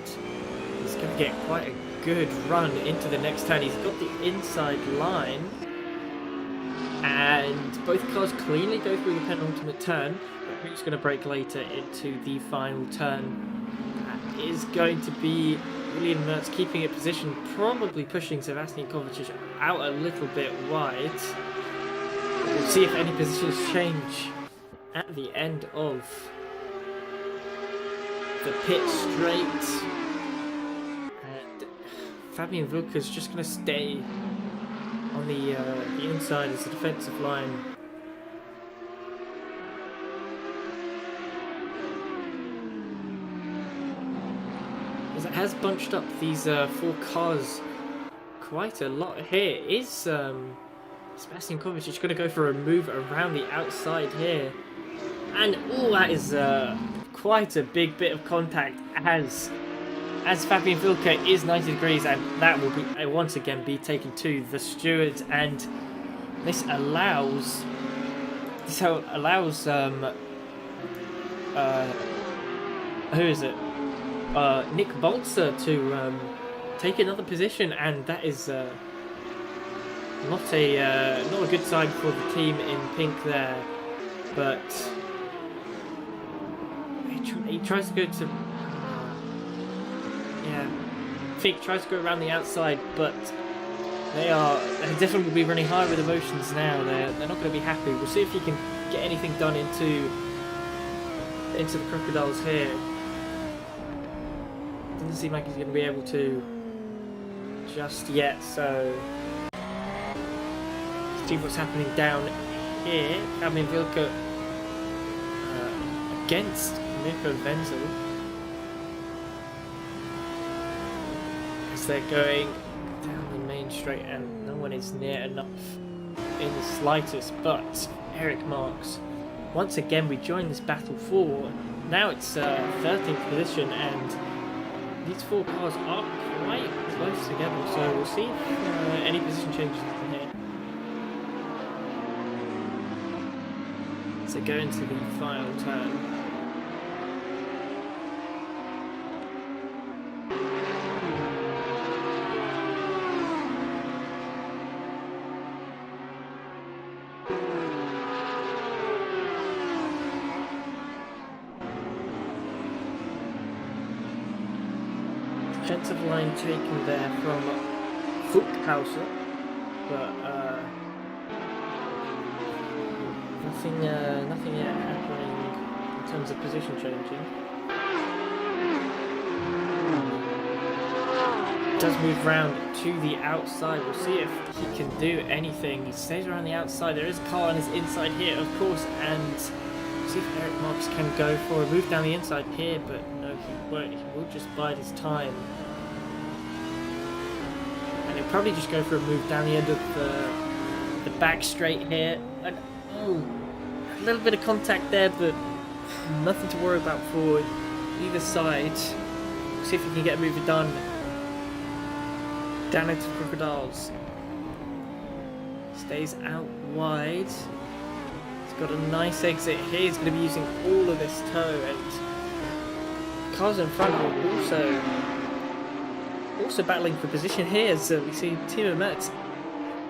he's going to get quite a good run into the next turn. He's got the inside line, and both cars cleanly go through the penultimate turn, but who's going to brake later into the final turn? That is going to be Julian Mertz keeping it positioned, probably pushing Sebastian Kovacic out a little bit wide. We'll see if any positions change at the end of the pit straight. And Fabian Wilke is just going to stay on the inside as a defensive line. As it has bunched up these 4 cars quite a lot here. Is Sebastian Kovacic going to go for a move around the outside here? And oh, that is quite a big bit of contact as Fabian Wilke is 90 degrees, and that will be once again be taken to the stewards, and this allows who is it? Nick Balzer to take another position, and that is not a good sign for the team in pink there. But he tries to go to Fink tries to go around the outside, but they definitely will be running high with emotions now. They're not going to be happy. We'll see if he can get anything done into the Crocodiles here. Doesn't seem like he's going to be able to just yet, so let's see what's happening down here. Fabian Wilke against Mirko Wenzel as they're going down the main straight, and no one is near enough in the slightest. But Eric Marks, once again we join this battle for, now it's 13th position, and these 4 cars are quite close together, so we'll see if any position changes happen here. So go into the final turn. Defensive line taken there from Fuchhauser, but nothing yet happening in terms of position changing. Does move round to the outside. We'll see if he can do anything. He stays around the outside. There is a car on his inside here, of course, and we'll see if Eric Marks can go for a move down the inside here, but no, he won't. He will just bide his time. And he'll probably just go for a move down the end of the back straight here. And oh, a little bit of contact there, but nothing to worry about for either side. see if he can get a move done. Down into Crocodiles. Stays out wide. He's got a nice exit here. He's going to be using all of this toe, and cars in front are also battling for position here. So we see Timo Metz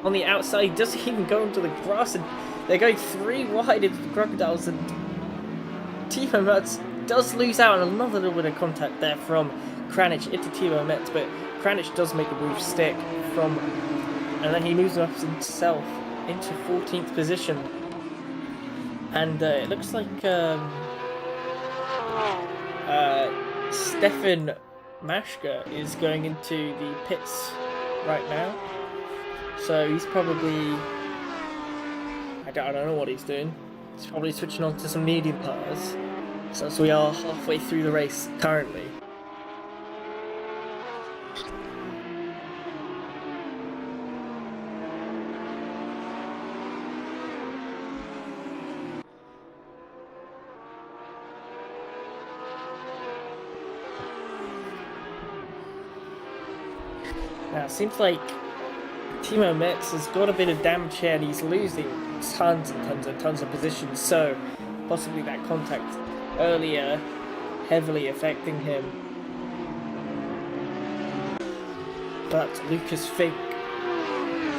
on the outside. He doesn't even go onto the grass, and they're going 3 wide into the Crocodiles, and Timo Metz does lose out on another little bit of contact there from Kranich into Timo Metz, but Kranich does make a move stick from, and then he moves up himself into 14th position. And it looks like Stefan Mashka is going into the pits right now. So he's probably, I don't know what he's doing. He's probably switching on to some medium tires. So we are halfway through the race currently. Now it seems like Timo Metz has got a bit of damage here, and he's losing tons and tons and tons of positions, so possibly that contact earlier heavily affecting him. But Lucas Fink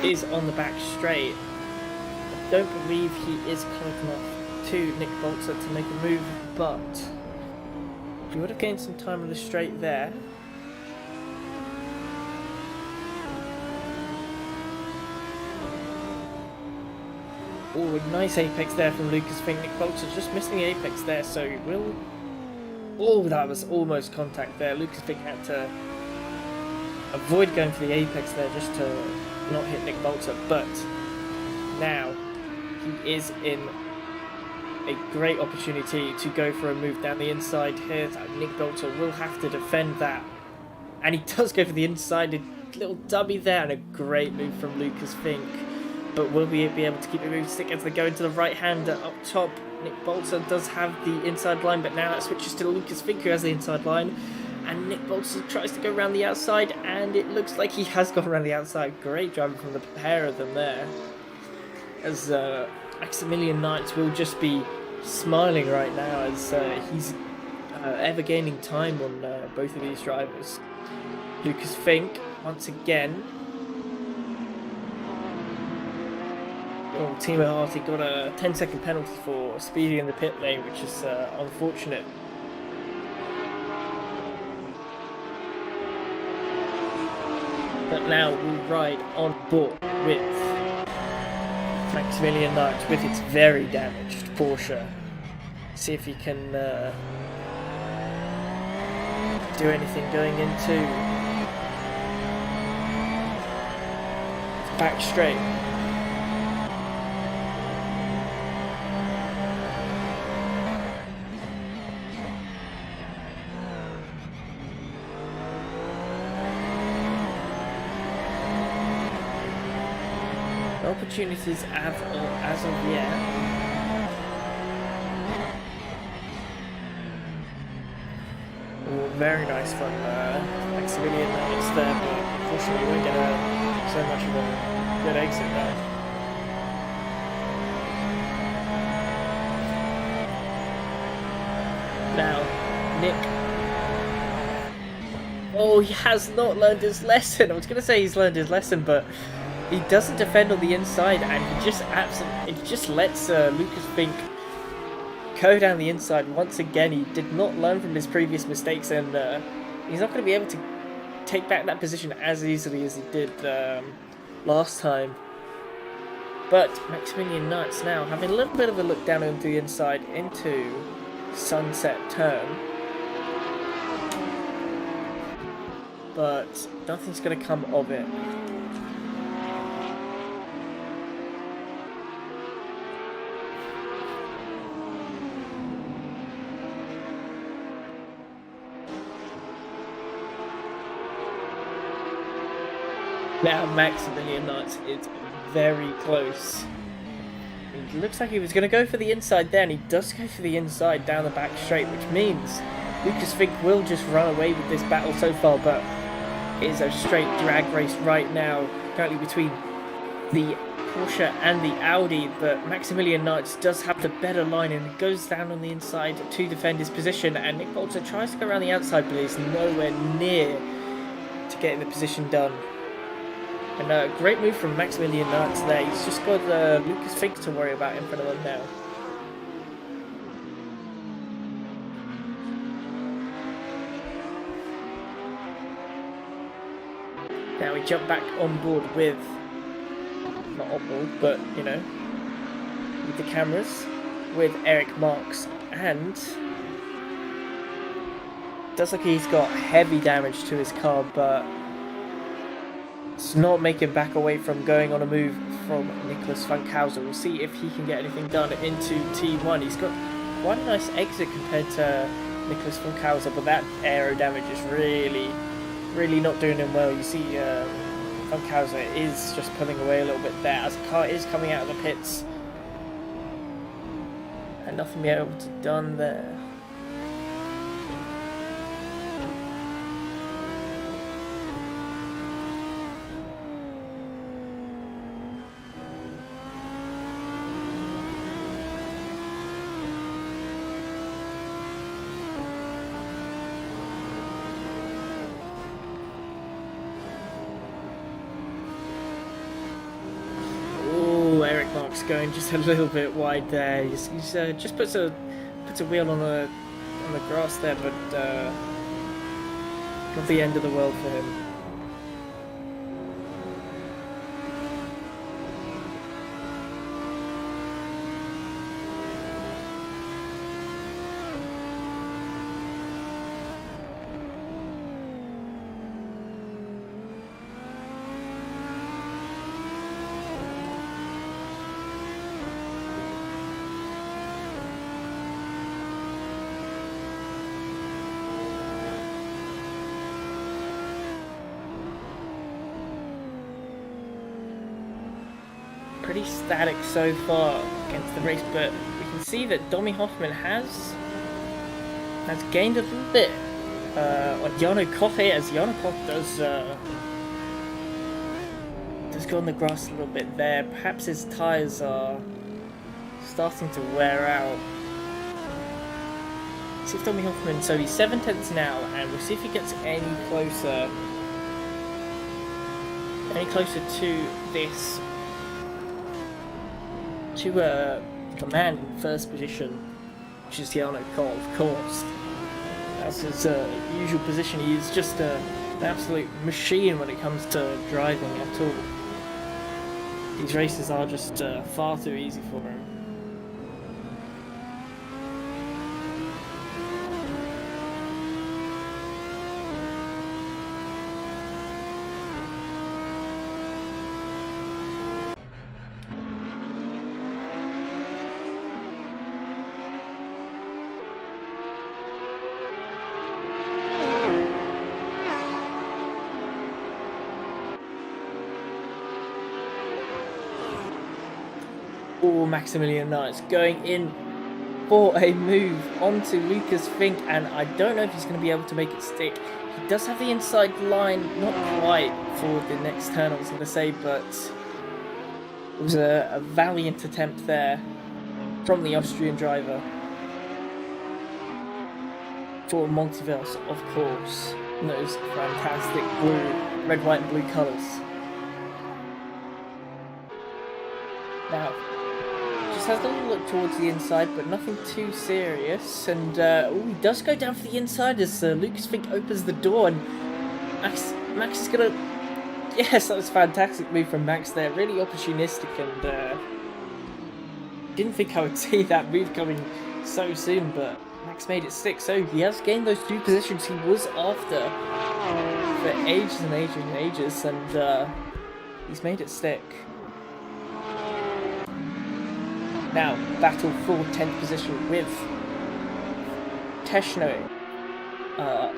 is on the back straight. I don't believe he is close enough to Nick Bolzer to make a move, but he would have gained some time on the straight there. Oh, a nice apex there from Lucas Fink. Nick Bolzer just missing the apex there, so he will... Oh, that was almost contact there. Lucas Fink had to avoid going for the apex there just to not hit Nick Bolzer, but now he is in a great opportunity to go for a move down the inside here. Nick Bolzer will have to defend that, and he does go for the inside. A little dummy there, and a great move from Lucas Fink. But will we be able to keep the move stick as they go into the right hander up top? Nick Bolzer does have the inside line, but now it switches to Lucas Fink, who has the inside line. And Nick Bolzer tries to go around the outside, and it looks like he has gone around the outside. Great driving from the pair of them there. As Maximilian Knights will just be smiling right now as he's ever gaining time on both of these drivers. Lucas Fink, once again. Oh, Timo Harty got a 10-second penalty for speeding in the pit lane, which is unfortunate. But now we ride on board with Maximilian Knight with its very damaged Porsche. See if he can do anything going into back straight. Opportunities as of yet. Oh, very nice from Maximilian Knights there, but unfortunately we won't get so much of a good exit there. Now, Nick. Oh, he has not learned his lesson. I was going to say he's learned his lesson, but he doesn't defend on the inside, and he just lets Lucas Fink go down the inside once again. He did not learn from his previous mistakes, and he's not going to be able to take back that position as easily as he did last time. But Maximilian Knights now having a little bit of a look down into the inside into Sunset Turn. But nothing's going to come of it. Now Maximilian Knights is very close. It looks like he was going to go for the inside there, and he does go for the inside down the back straight, which means Lucas Fink will just run away with this battle so far, but it is a straight drag race right now, currently between the Porsche and the Audi, but Maximilian Knights does have the better line and goes down on the inside to defend his position, and Nick Bolter tries to go around the outside, but he's nowhere near to getting the position done. And a great move from Maximilian Knights there. He's just got Lucas Fink to worry about in front of him now. Now we jump back on board with, not on board, but, you know, with the cameras, with Eric Marks, and does look like he's got heavy damage to his car, but it's not making back away from going on a move from Nicholas Funkhauser. We'll see if he can get anything done into T1. He's got quite a nice exit compared to Nicholas Funkhauser, but that aero damage is really not doing him well. You see Funkhauser is just pulling away a little bit there as the car is coming out of the pits. And nothing being able to done there. Going just a little bit wide there. He's just puts a wheel on the grass there, but not the end of the world for him. Pretty static so far against the race, but we can see that Domi Hoffman has gained a little bit on Jarno Koch here, as Jarno Koch does go on the grass a little bit there. Perhaps his tyres are starting to wear out. Let's see if Domi Hoffman, so he's 7/10 now, and we'll see if he gets any closer to this, to the man in first position, which is Jarno Koch, of course. That's his usual position. He is just an absolute machine when it comes to driving at all. These races are just far too easy for him. Maximilian Knights going in for a move onto Lucas Fink, and I don't know if he's going to be able to make it stick. He does have the inside line, not quite for the next turn, I was going to say, but it was a valiant attempt there from the Austrian driver for Multiverse, of course, in those fantastic blue, red, white and blue colours. Now, has a little look towards the inside, but nothing too serious. And he does go down for the inside as Lucas Fink opens the door, and Max is gonna. Yes, that was a fantastic move from Max there. Really opportunistic, and didn't think I would see that move coming so soon, but Max made it stick. So he has gained those two positions he was after for ages and ages and ages, and he's made it stick. Now, battle for 10th position with Teshno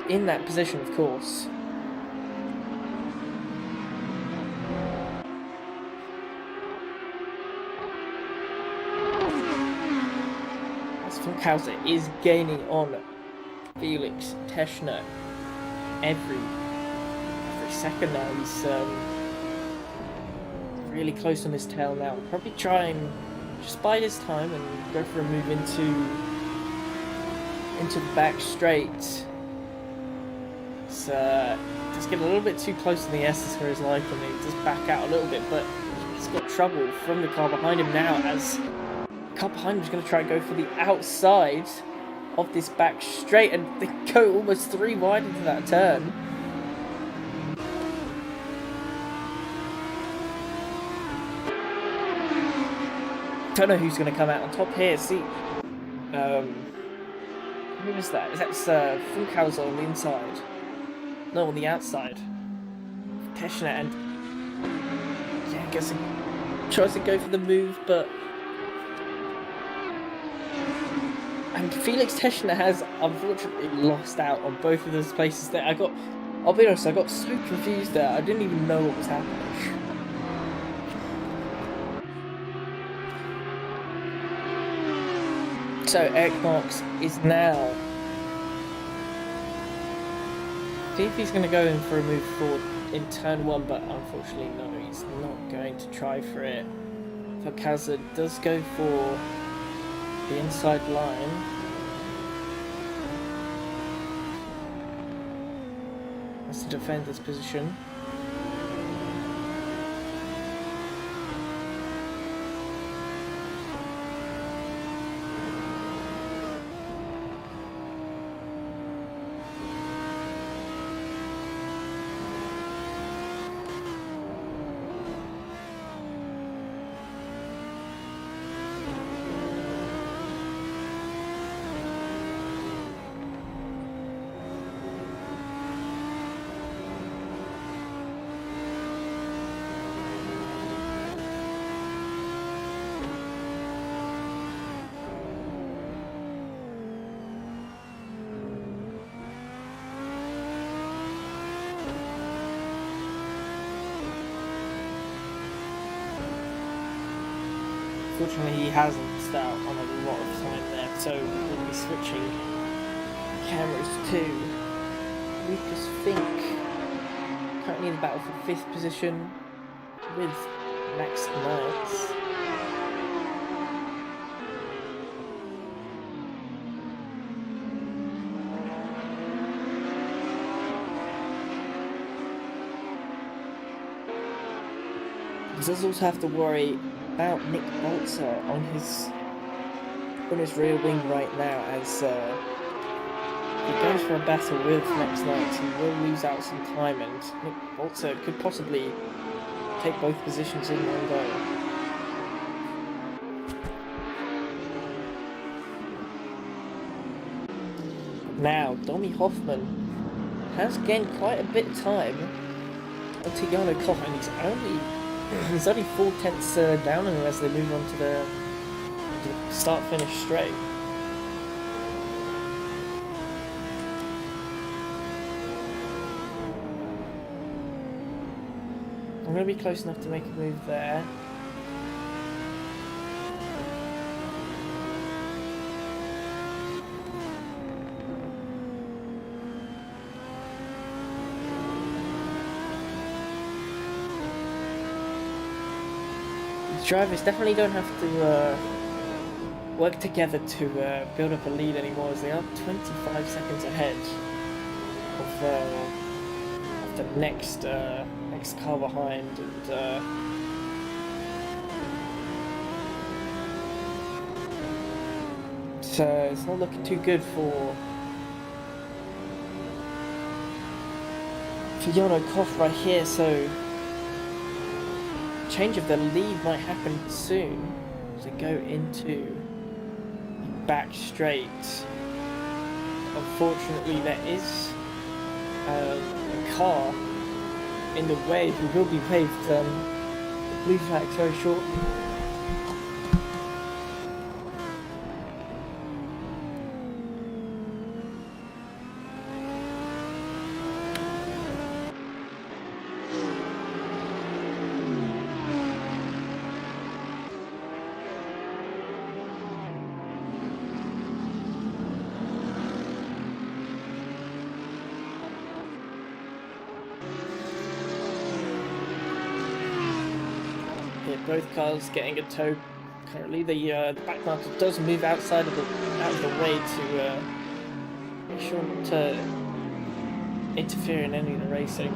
in that position, of course. As Funkhauser is gaining on Felix Teschner every second now. He's really close on his tail now. We'll probably try and just bide his time and go for a move into the back straight. It's just get a little bit too close to the S's for his life, and he just back out a little bit, but he's got trouble from the car behind him now, as the car behind him is going to try and go for the outside of this back straight, and they go almost 3 wide into that turn. Don't know who's going to come out on top here. See, who is that? That's Funkhauser on the inside. No, on the outside. Teschner, and yeah, I guess he tries to go for the move, but and Felix Teschner has unfortunately lost out on both of those places there. I'll be honest, I got so confused there. I didn't even know what was happening. So Eric Marks is now. See if he's going to go in for a move forward in turn 1, but unfortunately no, he's not going to try for it. Funkhauser does go for the inside line. That's to defend this position. Unfortunately, he has missed out on a lot of time there, so we'll be switching cameras to Lucas Fink, currently in the battle for 5th position with Max Knights. He does also have to worry about Nick Bolzer on his rear wing right now, as if he goes for a battle with Max Knights, he will lose out some time, and Nick Bolzer could possibly take both positions in one go. Now, Domi Hoffman has gained quite a bit of time on Tigano Koch, and he's only 4/10 down on him as they move on to the start-finish straight. I'm going to be close enough to make a move there. Drivers definitely don't have to work together to build up a lead anymore, as they are 25 seconds ahead of the next car behind, and so it's not looking too good for Jono Koch right here. So change of the lead might happen soon as they go into the back straight. Unfortunately, there is a car in the way who will be waved the blue flag very shortly. both cars getting a tow. Currently, the back marker does move out of the way to make sure not to interfere in any of the racing.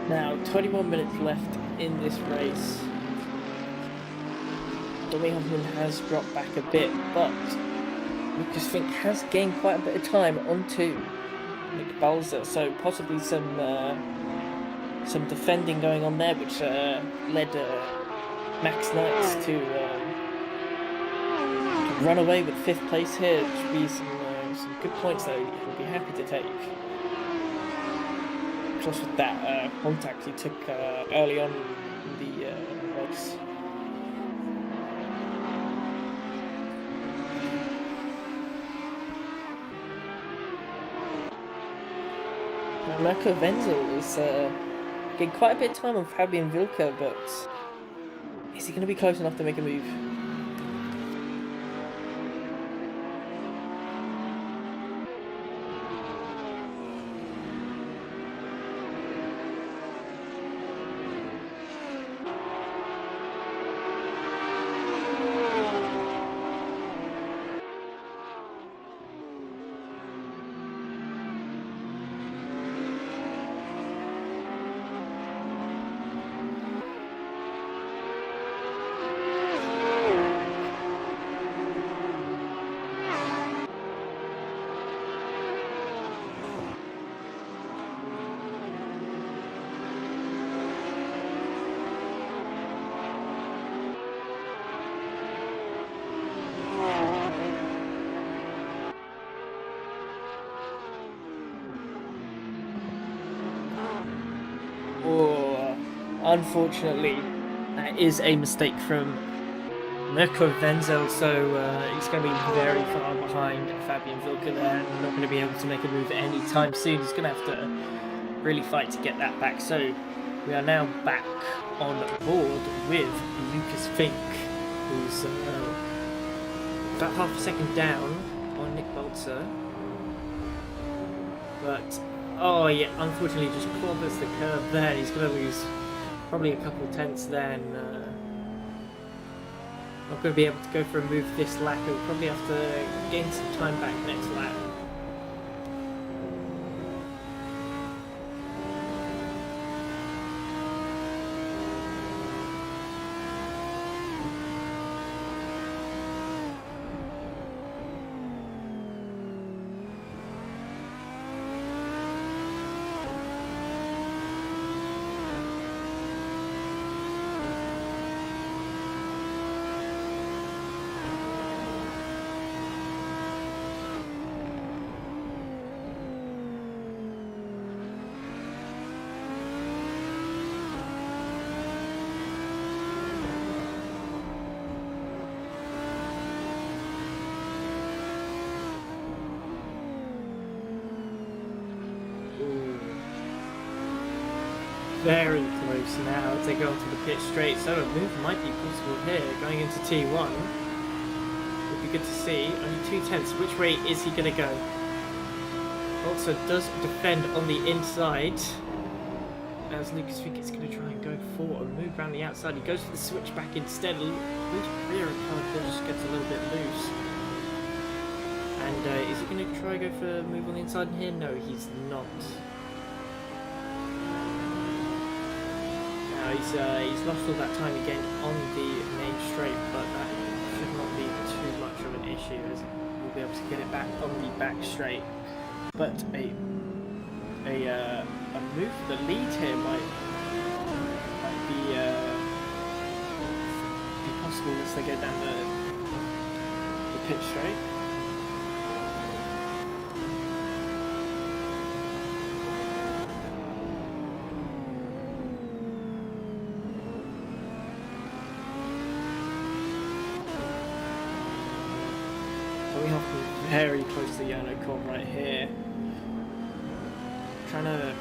Now, 21 minutes left in this race. Hoffman has dropped back a bit, but Lucas Fink has gained quite a bit of time onto Nick Balzer, so possibly some defending going on there, which led Max Knights to run away with 5th place here, which would be some good points that he'll be happy to take. Plus with that contact he took early on in the race. Now, Marco Wenzel is getting quite a bit of time on Fabian Wilke, but is he going to be close enough to make a move? Unfortunately, that is a mistake from Mirko Wenzel, so he's going to be very far behind Fabian Wilke there, and not going to be able to make a move anytime soon. He's going to have to really fight to get that back. So we are now back on board with Lucas Fink, who's about half a second down on Nick Balzer. But, oh yeah, unfortunately just clobbers the curve there. He's going to lose probably a couple tenths then. Not going to be able to go for a move this lap. He'll probably have to gain some time back next lap. Very close now to go onto the pit straight, so a move might be possible here going into T1. Would be good to see. Only 2 tenths. Which way is he going to go? Also does defend on the inside, as Lucas Fink is going to try and go for a move around the outside. He goes for the switchback instead. Loose rear car just gets a little bit loose. And is he going to try and go for a move on the inside here? No, he's not. He's lost all that time again on the main straight, but that should not be too much of an issue, as we'll be able to get it back on the back straight. But a move for the lead here might possible as they go down the pit straight. We have to be very close to Yanocon right here. Trying to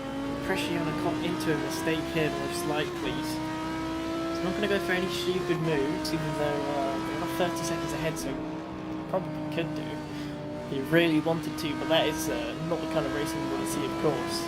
pressure Yanocon into a mistake here most likely. He's not going to go for any stupid moves, even though they're not 30 seconds ahead, so probably could do. He really wanted to, but that is not the kind of racing we want to see, of course.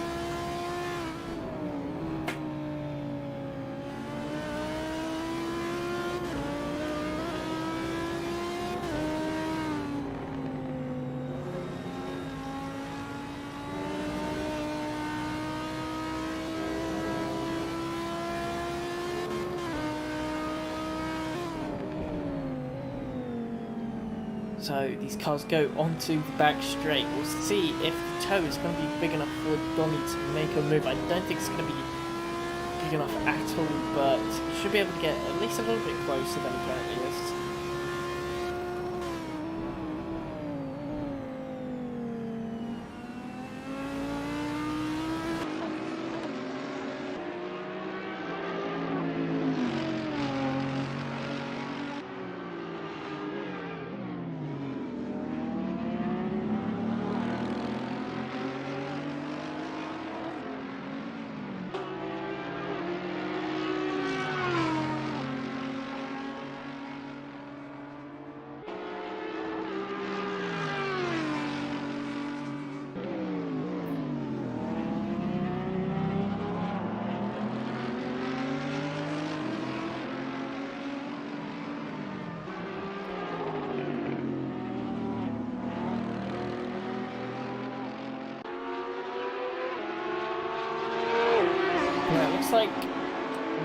So these cars go onto the back straight. We'll see if the toe is going to be big enough for Donny to make a move. I don't think it's going to be big enough at all, but he should be able to get at least a little bit closer than he currently is. Like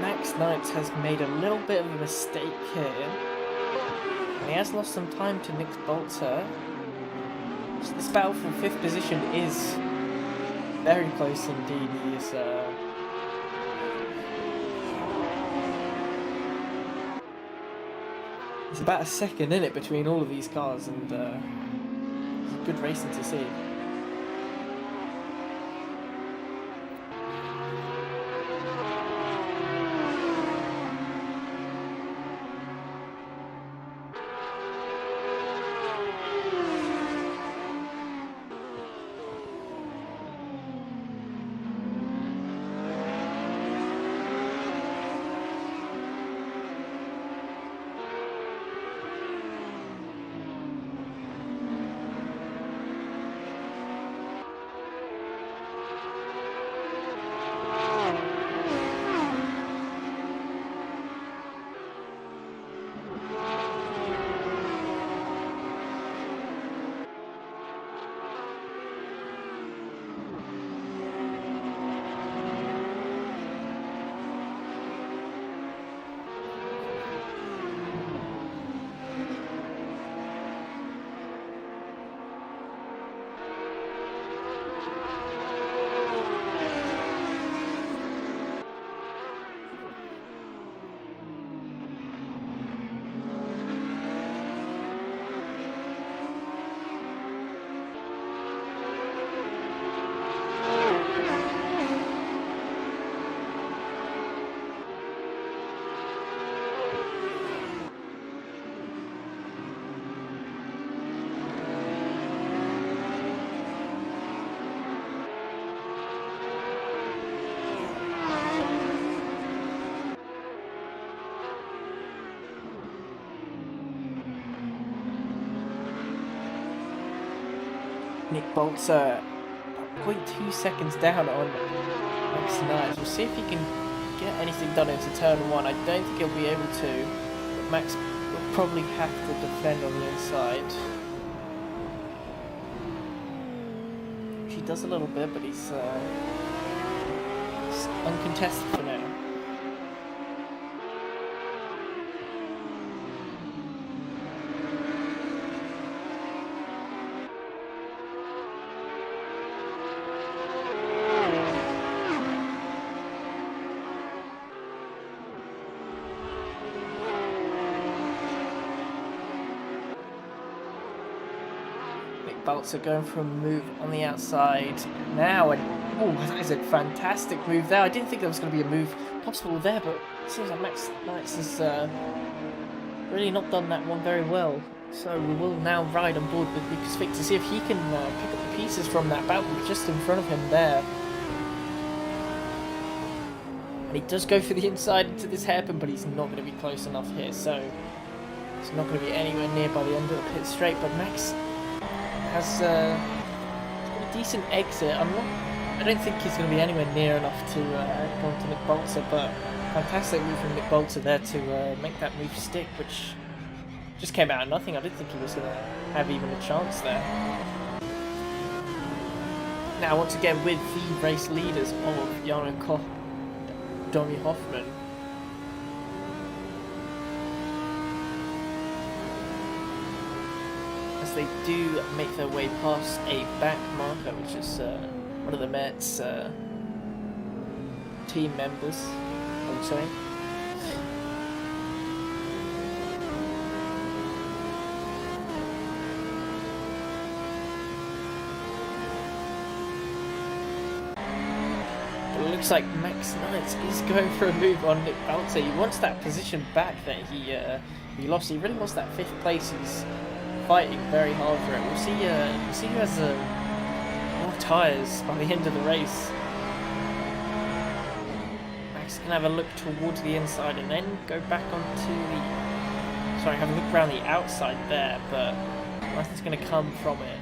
Max Knights has made a little bit of a mistake here. And he has lost some time to Nick Bolter. So this battle for 5th position is very close indeed. He is it's about a second in it between all of these cars, and it's good racing to see. Nick Bolter 0.2 seconds down on Max Knights. We'll see if he can get anything done into turn 1. I don't think he'll be able to, but Max will probably have to defend on the inside. He does a little bit, but he's uncontested for now. Balzer going for a move on the outside now, and oh, that is a fantastic move there. I didn't think there was going to be a move possible there, but it seems like Max Knights has really not done that one very well. So we will now ride on board with Lucas Vick to see if he can pick up the pieces from that battle just in front of him there. And he does go for the inside into this hairpin, but he's not going to be close enough here, so he's not going to be anywhere near by the end of the pit straight. But Max has got a decent exit. I don't think he's going to be anywhere near enough to go on to Nick Balzer, but fantastic move from Nick Balzer there to make that move stick, which just came out of nothing. I didn't think he was going to have even a chance there. Now, once again, with the race leaders of Jarno Koch, Domi Hoffman. As they do make their way past a back marker, which is one of the Mets team members, I would say. Looks like Max Knights is going for a move on Nick Balzer. He wants that position back that he lost. He really wants that 5th place. He's fighting very hard for it. We'll see who has more tyres by the end of the race. Max can have a look towards the inside and then go back onto the... Sorry, have a look around the outside there, but nothing's going to come from it.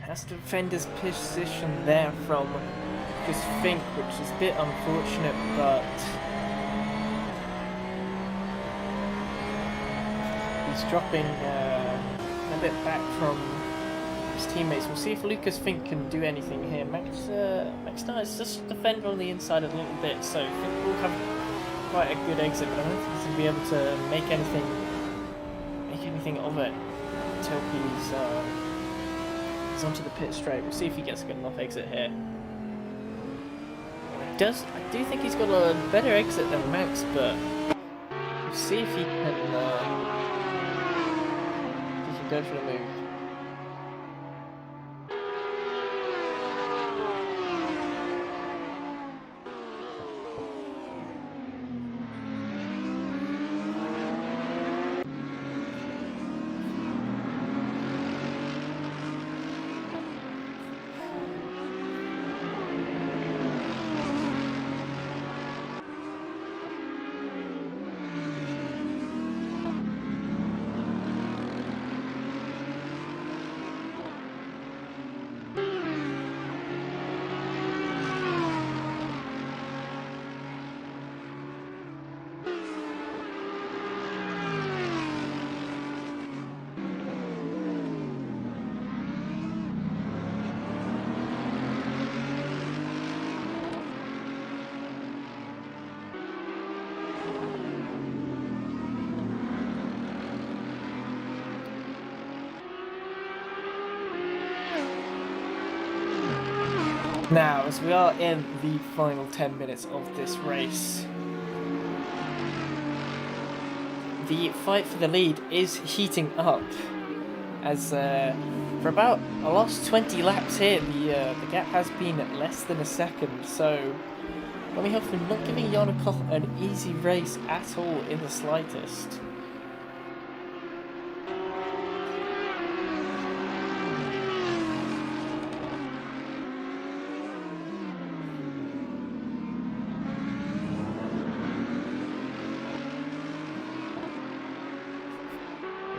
Has to defend his position there from Lucas Fink, which is a bit unfortunate, but he's dropping a bit back from his teammates. We'll see if Lucas Fink can do anything here. Max Knights just defend on the inside a little bit, so Fink will have quite a good exit, but I don't think he's going to be able to make anything of it until he's onto the pit straight. We'll see if he gets a good enough exit here. I do think he's got a better exit than Max, but we'll see if he can go for the move. Now, as we are in the final 10 minutes of this race, the fight for the lead is heating up, as for about the last 20 laps here, the gap has been less than a second, so Tommy Hoffman not giving Jarno Koch an easy race at all in the slightest.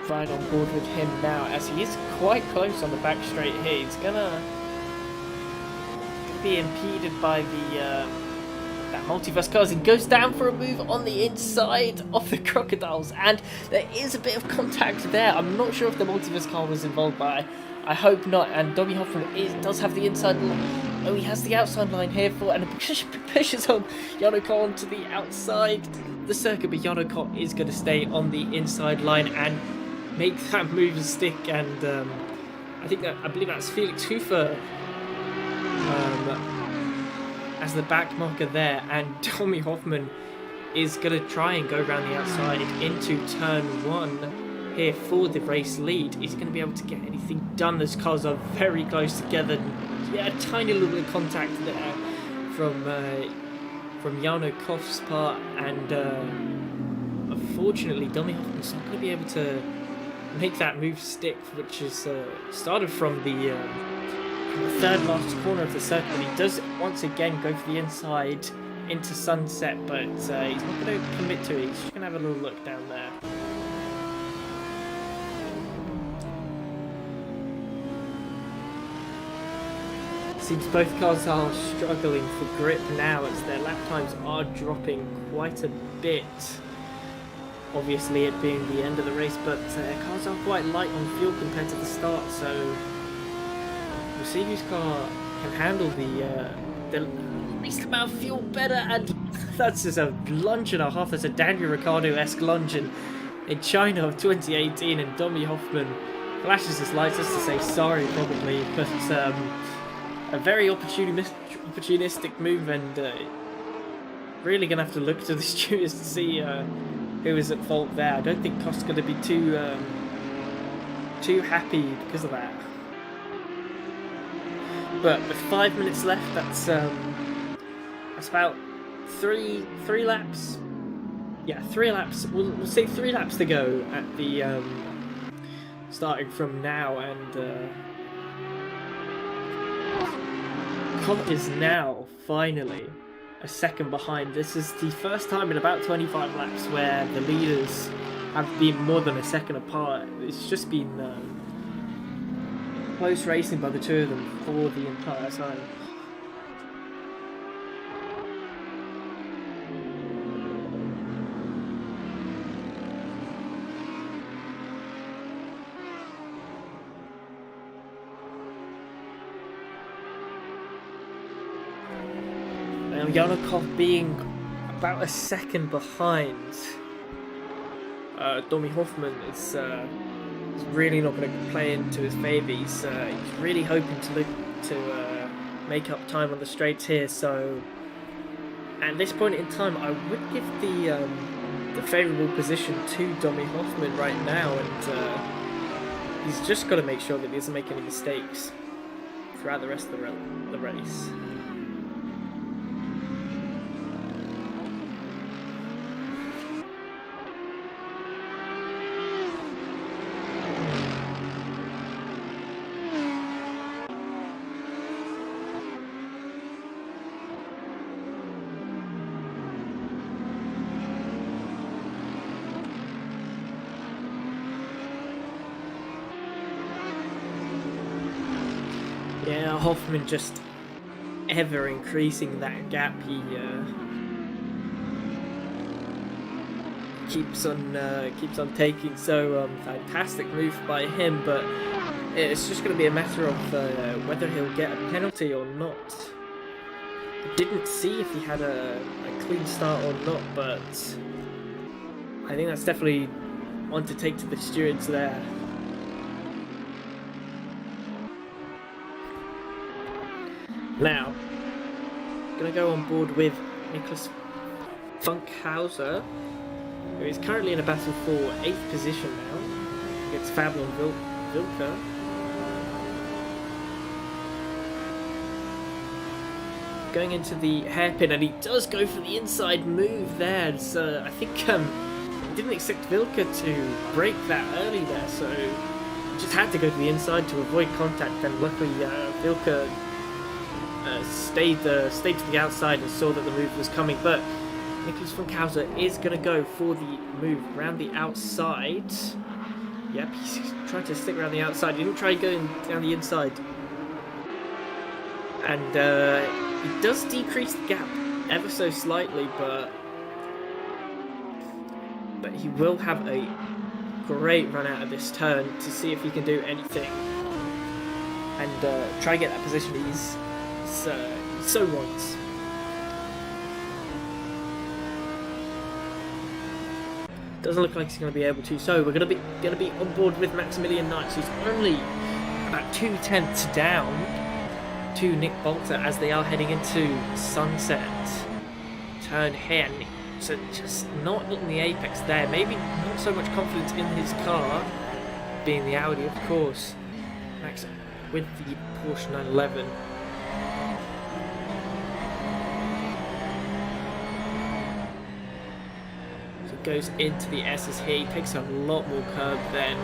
Right on board with him now, as he is quite close on the back straight here. He's gonna be impeded by the that multiverse cars and goes down for a move on the inside of the crocodiles, and there is a bit of contact there. I'm not sure if the multiverse car was involved, but I hope not. And Dobby Hoffman does have the inside line. Oh, he has the outside line here for, and pushes on Yonoko onto the outside the circuit, but Yonoko is going to stay on the inside line and make that move stick. And I believe that's Felix Hofer as the back marker there, and Tommy Hoffman is going to try and go around the outside into turn 1 here for the race lead. Is he going to be able to get anything done? Those cars are very close together. Yeah, a tiny little bit of contact there from Yanokov's part, and unfortunately Tommy Hoffman's not going to be able to make that move stick, which is started from the third last corner of the circuit. He does once again go for the inside into Sunset, but he's not going to commit to it. He's just going to have a little look down there. Seems both cars are struggling for grip now as their lap times are dropping quite a bit. Obviously it being the end of the race, but cars are quite light on fuel compared to the start, so we'll see whose car can handle the least amount of fuel better. And that's just a lunge and a half. That's a Daniel Ricciardo-esque lunge in China of 2018, and Tommy Hoffman flashes his lights just to say sorry probably, but a very opportunistic move, and really gonna have to look to the stewards to see who is at fault there. I don't think Kost's gonna be too happy because of that. But with 5 minutes left, that's about three laps. Yeah, 3 laps. We'll say 3 laps to go at the starting from now, and Cott is now finally a second behind. This is the first time in about 25 laps where the leaders have been more than a second apart. It's just been close racing by the two of them for the entire time. Yannikov being about a second behind Tommy Hoffman is really not going to play into his favour. He's really hoping to make up time on the straights here. So at this point in time, I would give the favourable position to Tommy Hoffman right now, and he's just got to make sure that he doesn't make any mistakes throughout the rest of the race. Yeah, Hoffman just ever increasing that gap. He keeps on taking. So fantastic move by him, but it's just going to be a matter of whether he'll get a penalty or not. I didn't see if he had a clean start or not, but I think that's definitely one to take to the stewards there. Now, going to go on board with Nicholas Funkhauser, who is currently in a battle for 8th position now against Fabian Wilke. Going into the hairpin, and he does go for the inside move there. So I think he didn't expect Wilke to break that early there, so he just had to go to the inside to avoid contact, and luckily Wilke stayed to the outside and saw that the move was coming. But Nicholas Funkhauser is going to go for the move around the outside. Yep, he's trying to stick around the outside. He didn't try going down the inside. And he does decrease the gap ever so slightly, but he will have a great run out of this turn to see if he can do anything. and try and get that position. He's so right. Doesn't look like he's going to be able to. So we're going to be on board with Maximilian Knights, who's only about 2/10 down to Nick Bolter as they are heading into Sunset turn here. So just not hitting the apex there. Maybe not so much confidence in his car, being the Audi, of course. Max with the Porsche 911. Goes into the S's here. He takes a lot more curb than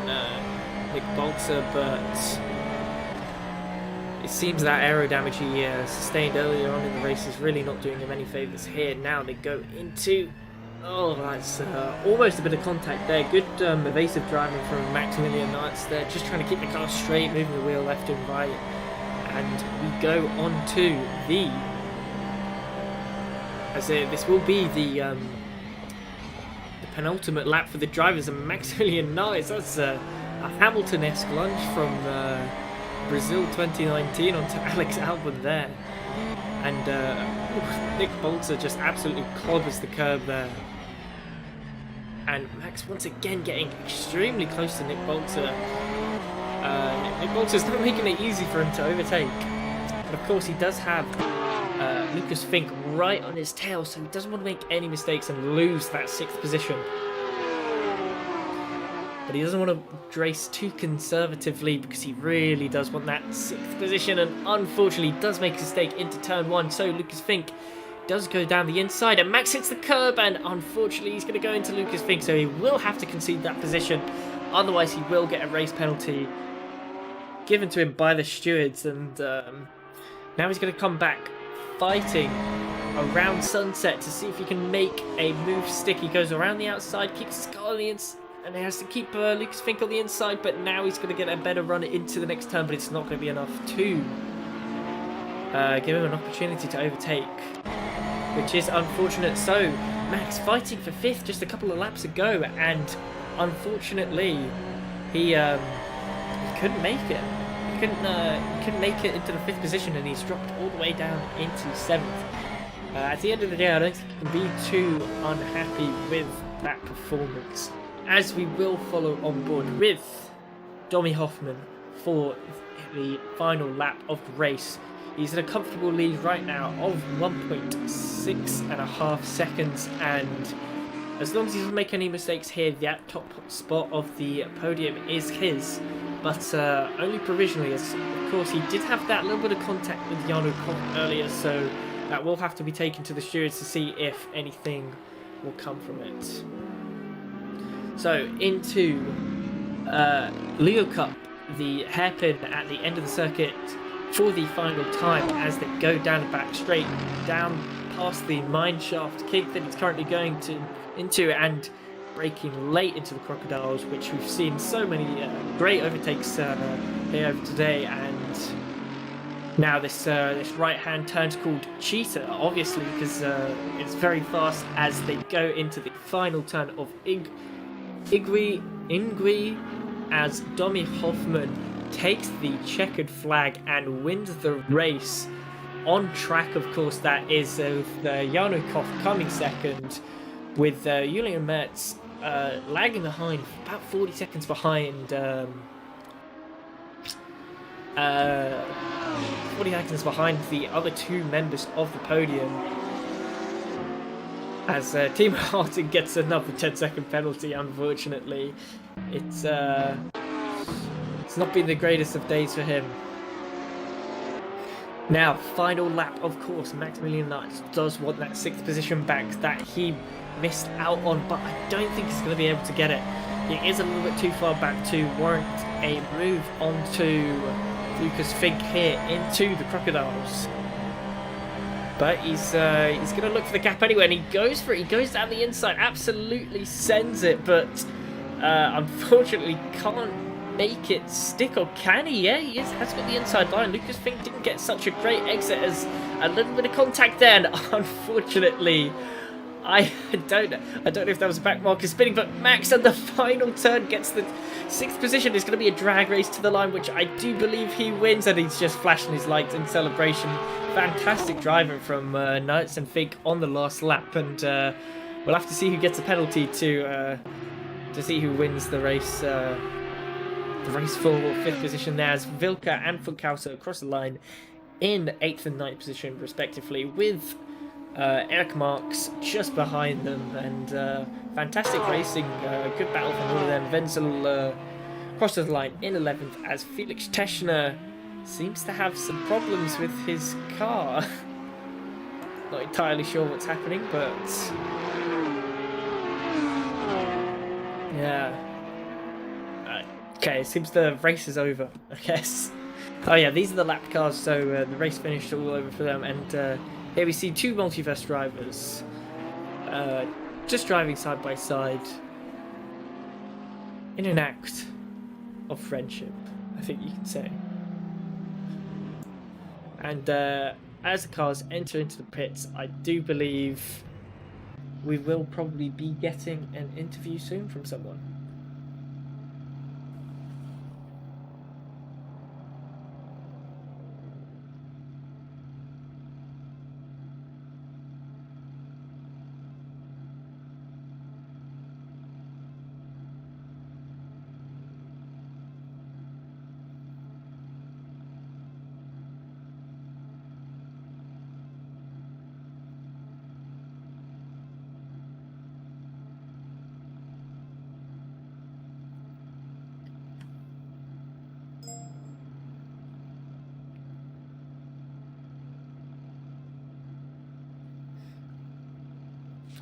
Nick Bolter, but it seems that aero damage he sustained earlier on in the race is really not doing him any favours here. Now they go into, oh, that's almost a bit of contact there. Good evasive driving from Maximilian Knights there, just trying to keep the car straight, moving the wheel left and right. And we go on to the, this will be the penultimate lap for the drivers, and Maximilian Knights, that's a Hamilton-esque lunge from Brazil 2019 onto Alex Albon there. And Nick Bolter just absolutely clobbers the curb there. And Max once again getting extremely close to Nick Bolter. Nick Bolter's not making it easy for him to overtake. But of course he does have Lucas Fink right on his tail, so he doesn't want to make any mistakes and lose that 6th position. But he doesn't want to race too conservatively because he really does want that 6th position, and unfortunately does make a mistake into turn 1. So Lucas Fink does go down the inside and Max hits the curb, and unfortunately he's going to go into Lucas Fink, so he will have to concede that position. Otherwise he will get a race penalty given to him by the stewards, and now he's going to come back fighting around Sunset to see if he can make a move stick. He goes around the outside, keeps his car on the inside, and he has to keep Lucas Fink on the inside, but now he's going to get a better run into the next turn, but it's not going to be enough to give him an opportunity to overtake, which is unfortunate. So Max fighting for 5th just a couple of laps ago, and unfortunately he couldn't make it. He couldn't make it into the 5th position, and he's dropped all the way down into 7th. At the end of the day, I don't think you can be too unhappy with that performance, as we will follow on board with Domi Hoffman for the final lap of the race. He's in a comfortable lead right now of 1.6.5 seconds, and as long as he doesn't make any mistakes here, that top spot of the podium is his, but only provisionally, as of course he did have that little bit of contact with Jarno Koch earlier, so that will have to be taken to the stewards to see if anything will come from it. So into Leo Cup, the hairpin at the end of the circuit for the final time, as they go down the back straight, down past the mine shaft kick that he's currently going into, and braking late into the crocodiles, which we've seen so many great overtakes here today. And now this right-hand turn's called Cheetah, obviously, because it's very fast, as they go into the final turn of Ingui, as Domi Hoffman takes the checkered flag and wins the race on track. Of course, that is Jarno Koch coming second, with Julian Mertz lagging behind, about 40 seconds behind. 40 seconds behind the other 2 members of the podium, as Timo Harten gets another 10-second penalty. Unfortunately, it's not been the greatest of days for him. Now, final lap, of course, Maximilian Knights does want that 6th position back that he missed out on, but I don't think he's going to be able to get it. He is a little bit too far back to warrant a move onto Lucas Fink here into the crocodiles. But he's going to look for the gap anyway, and he goes for it. He goes down the inside, absolutely sends it, but unfortunately can't make it stick. Or can he? Yeah, he has got the inside line. Lucas Fink didn't get such a great exit, as a little bit of contact there, and unfortunately I don't know. I don't know if that was a back marker spinning, but Max at the final turn gets the 6th position. It's going to be a drag race to the line, which I do believe he wins, and he's just flashing his lights in celebration. Fantastic driving from Knights and Fink on the last lap, and we'll have to see who gets a penalty to see who wins the race. The race for 5th position there, as Vilka and Funkauser across the line in 8th and 9th position respectively, with Eric Marks just behind them, and fantastic racing, good battle from all of them. Wenzel crosses the line in 11th, as Felix Teschner seems to have some problems with his car. Not entirely sure what's happening, but yeah. Okay, it seems the race is over, I guess. Oh yeah, these are the lap cars, so the race finished all over for them, and here we see 2 multiverse drivers just driving side by side in an act of friendship, I think you can say. And as the cars enter into the pits, I do believe we will probably be getting an interview soon from someone.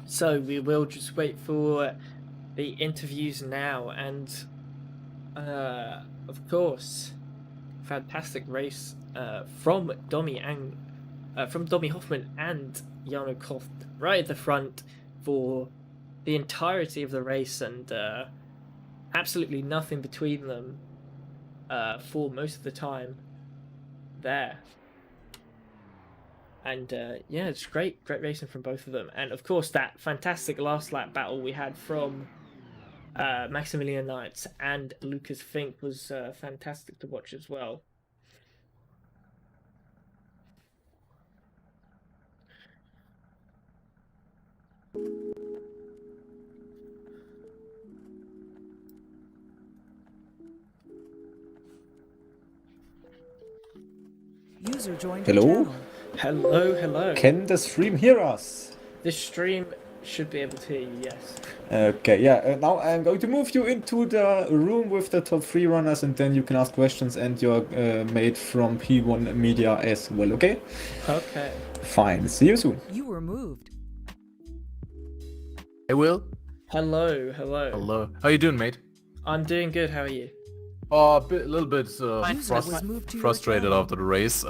So we will just wait for the interviews now, and of course, fantastic race from Domi Hoffman and Jarno Koft right at the front for the entirety of the race, and absolutely nothing between them for most of the time there. And yeah, it's great racing from both of them. And of course, that fantastic last lap battle we had from Maximilian Knights and Lucas Fink was fantastic to watch as well. User joined Hello? your channel. Hello, hello. Can the stream hear us? This stream should be able to hear you, yes. Okay, yeah, now I'm going to move you into the room with the top 3 runners, and then you can ask questions, and your mate from P1 Media as well, okay? Okay. Fine, see you soon. You were moved. Hey, Will. Hello, hello. Hello. How you doing, mate? I'm doing good, how are you? Oh, a little bit User was moved to your frustrated channel. after the race.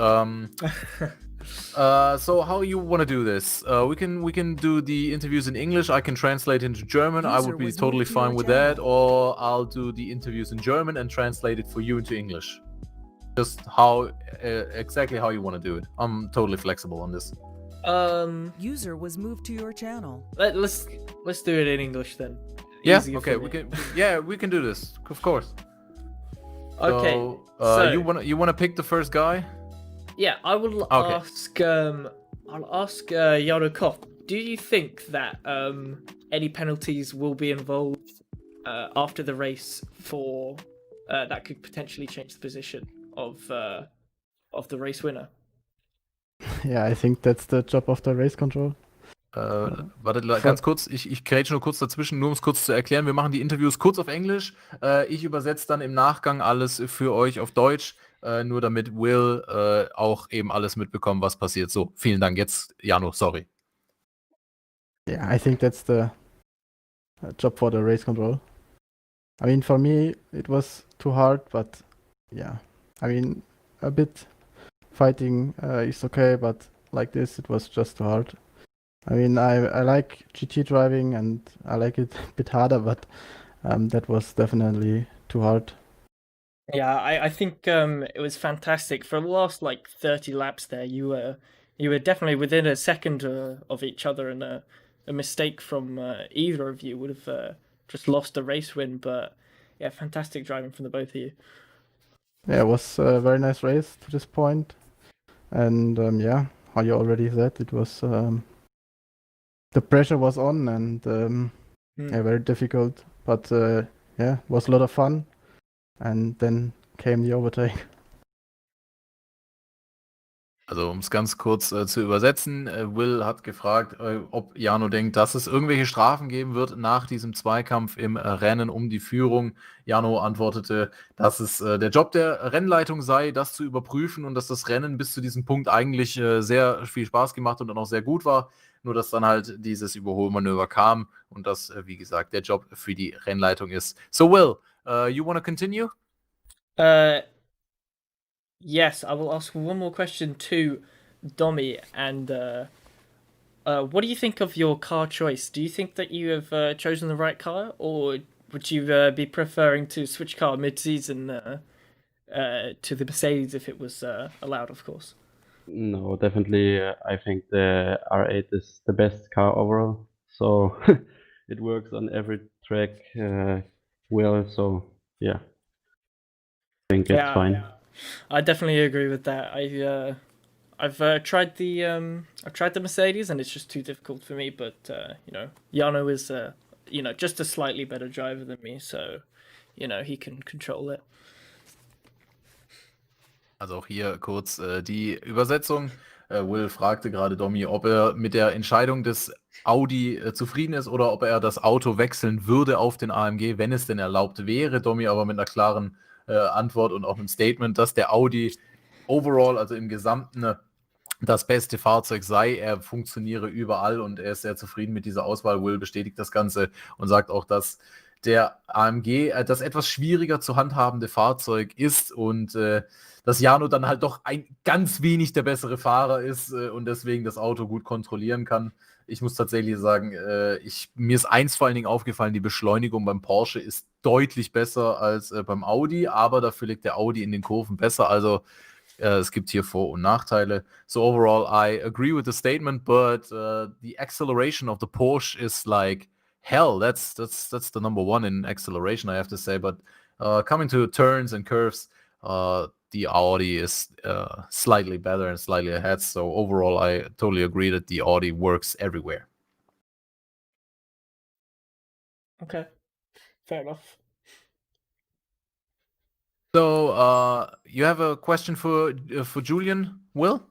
So how you want to do this? We can do the interviews in English. I can translate into German. I User would be was totally moved to your fine with that. channel. Or I'll do the interviews in German and translate it for you into English. Just how exactly how you want to do it. I'm totally flexible on this. User was moved to your channel. Let's do it in English then. Yeah. Easier Okay. for We me. can. Yeah, we can do this. Of course. Okay. So, you wanna pick the first guy? Yeah, I will Okay. ask. I'll ask Jarno Kopp. Do you think that any penalties will be involved after the race for that could potentially change the position of the race winner? Ja, I think that's the job of the race control. Warte, ganz kurz, ich grätsche nur kurz dazwischen, nur um es kurz zu erklären. Wir machen die Interviews kurz auf Englisch. Ich übersetze dann im Nachgang alles für euch auf Deutsch, nur damit Will auch eben alles mitbekommt, was passiert. So, vielen Dank. Jetzt, Jano, sorry. Yeah, I think that's the job for the race control. I mean, for me, it was too hard, but yeah, I mean, a bit fighting is okay, but like this, it was just too hard. I mean, I like GT driving and I like it a bit harder, but that was definitely too hard. Yeah, I think it was fantastic for the last like 30 laps. There, you were definitely within a second of each other, and a mistake from either of you would have just lost a race win. But yeah, fantastic driving from the both of you. Yeah, it was a very nice race to this point. And yeah, how you already said, it was the pressure was on and yeah, very difficult. But yeah, it was a lot of fun. And then came the overtake. Also um es ganz kurz zu übersetzen, Will hat gefragt, ob Jano denkt, dass es irgendwelche Strafen geben wird nach diesem Zweikampf im Rennen um die Führung. Jano antwortete, dass es der Job der Rennleitung sei, das zu überprüfen und dass das Rennen bis zu diesem Punkt eigentlich sehr viel Spaß gemacht und dann auch sehr gut war. Nur dass dann halt dieses Überholmanöver kam und das, wie gesagt, der Job für die Rennleitung ist. So Will, you want to continue? Yes, I will ask one more question to Domi. And what do you think of your car choice? Do you think that you have chosen the right car, or would you be preferring to switch car mid-season to the Mercedes if it was allowed, of course? No, definitely. I think the R8 is the best car overall. So it works on every track well. So yeah, I think it's fine. I definitely agree with that. I've tried the Mercedes and it's just too difficult for me. But you know, Jano is you know, just a slightly better driver than me, so you know, he can control it. Also auch hier kurz die Übersetzung. Will fragte gerade Domi, ob er mit der Entscheidung des Audi zufrieden ist oder ob er das Auto wechseln würde auf den AMG, wenn es denn erlaubt wäre. Domi aber mit einer klaren Antwort und auch einem Statement, dass der Audi overall, also im Gesamten, das beste Fahrzeug sei. Er funktioniere überall und er ist sehr zufrieden mit dieser Auswahl. Will bestätigt das Ganze und sagt auch, dass der AMG das etwas schwieriger zu handhabende Fahrzeug ist und dass Jano dann halt doch ein ganz wenig der bessere Fahrer ist und deswegen das Auto gut kontrollieren kann. Ich muss tatsächlich sagen, mir ist eins vor allen Dingen aufgefallen, die Beschleunigung beim Porsche ist deutlich besser als beim Audi, aber dafür liegt der Audi in den Kurven besser, also es gibt hier Vor- und Nachteile. So overall, I agree with the statement, but the acceleration of the Porsche is like hell. That's the number one in acceleration, I have to say. But coming to turns and curves, the Audi is slightly better and slightly ahead. So overall, I totally agree that the Audi works everywhere. Okay, fair enough. So you have a question for Julian, Will?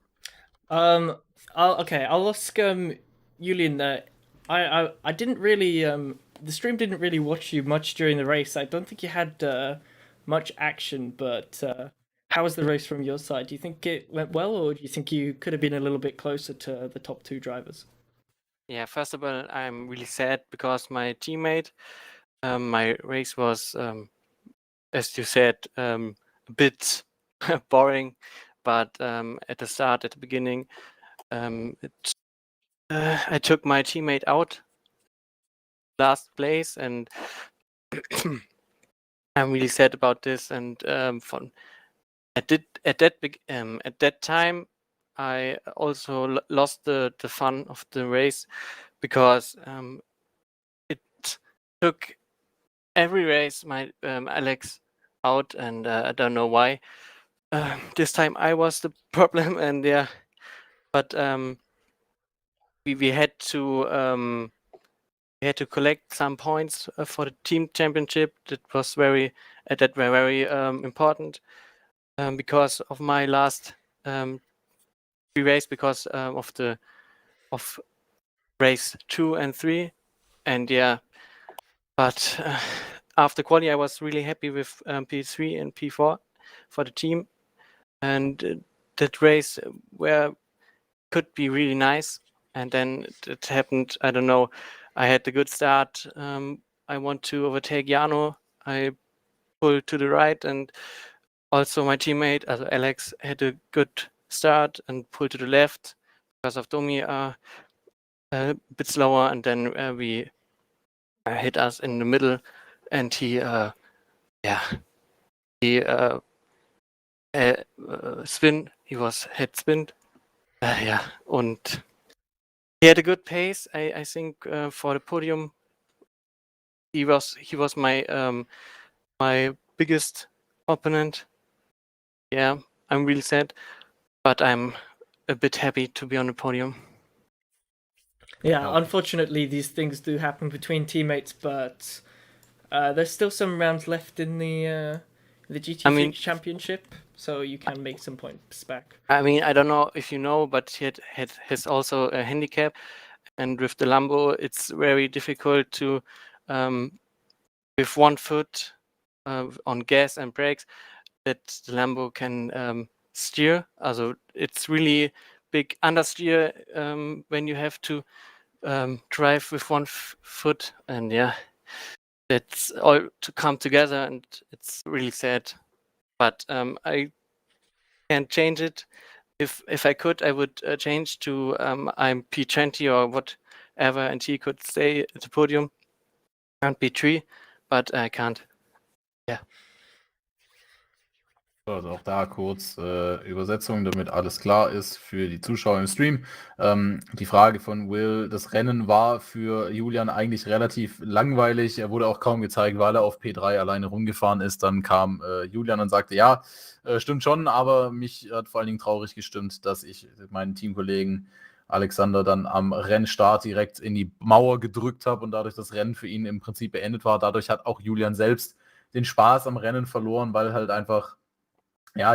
I'll ask Julian. I didn't really the stream didn't really watch you much during the race. I don't think you had much action, but how was the race from your side? Do you think it went well, or do you think you could have been a little bit closer to the top two drivers? Yeah, first of all, I'm really sad because my teammate, my race was, as you said, a bit boring, but at the beginning, I took my teammate out last place, and I'm really sad about this. And at that time, I also lost the fun of the race because it took every race my Alex out, and I don't know why. This time I was the problem, and yeah, but we had to collect some points for the team championship. That was very important because of my last race, because of race 2 and 3, and yeah, but after quali I was really happy with P3 and P4 for the team, and that race could be really nice, and then it happened. I don't know, I had a good start. I want to overtake Jano. I pulled to the right, and also my teammate Alex had a good start and pulled to the left because of Domi a bit slower, and then we hit us in the middle, and he spin. He was head spinned. Ja, und he had a good pace. I think for the podium, he was my my biggest opponent. Yeah, I'm really sad, but I'm a bit happy to be on the podium. Yeah, Okay. unfortunately, these things do happen between teammates, but there's still some rounds left in the GT3 championship, so you can make some points back. I mean, I don't know if you know, but he has also a handicap, and with the Lambo, it's very difficult to, with one foot on gas and brakes, that the Lambo can steer. Also, it's really big understeer when you have to drive with one foot, and yeah, that's all to come together, and it's really sad. But I can't change it. If I could, I would change to I'm P20 or whatever, and he could stay at the podium and P3, but I can't. Yeah. So, also auch da kurz Übersetzung, damit alles klar ist für die Zuschauer im Stream. Die Frage von Will, das Rennen war für Julian eigentlich relativ langweilig. Er wurde auch kaum gezeigt, weil er auf P3 alleine rumgefahren ist. Dann kam Julian und sagte, ja, stimmt schon, aber mich hat vor allen Dingen traurig gestimmt, dass ich meinen Teamkollegen Alexander dann am Rennstart direkt in die Mauer gedrückt habe und dadurch das Rennen für ihn im Prinzip beendet war. Dadurch hat auch Julian selbst den Spaß am Rennen verloren, weil halt einfach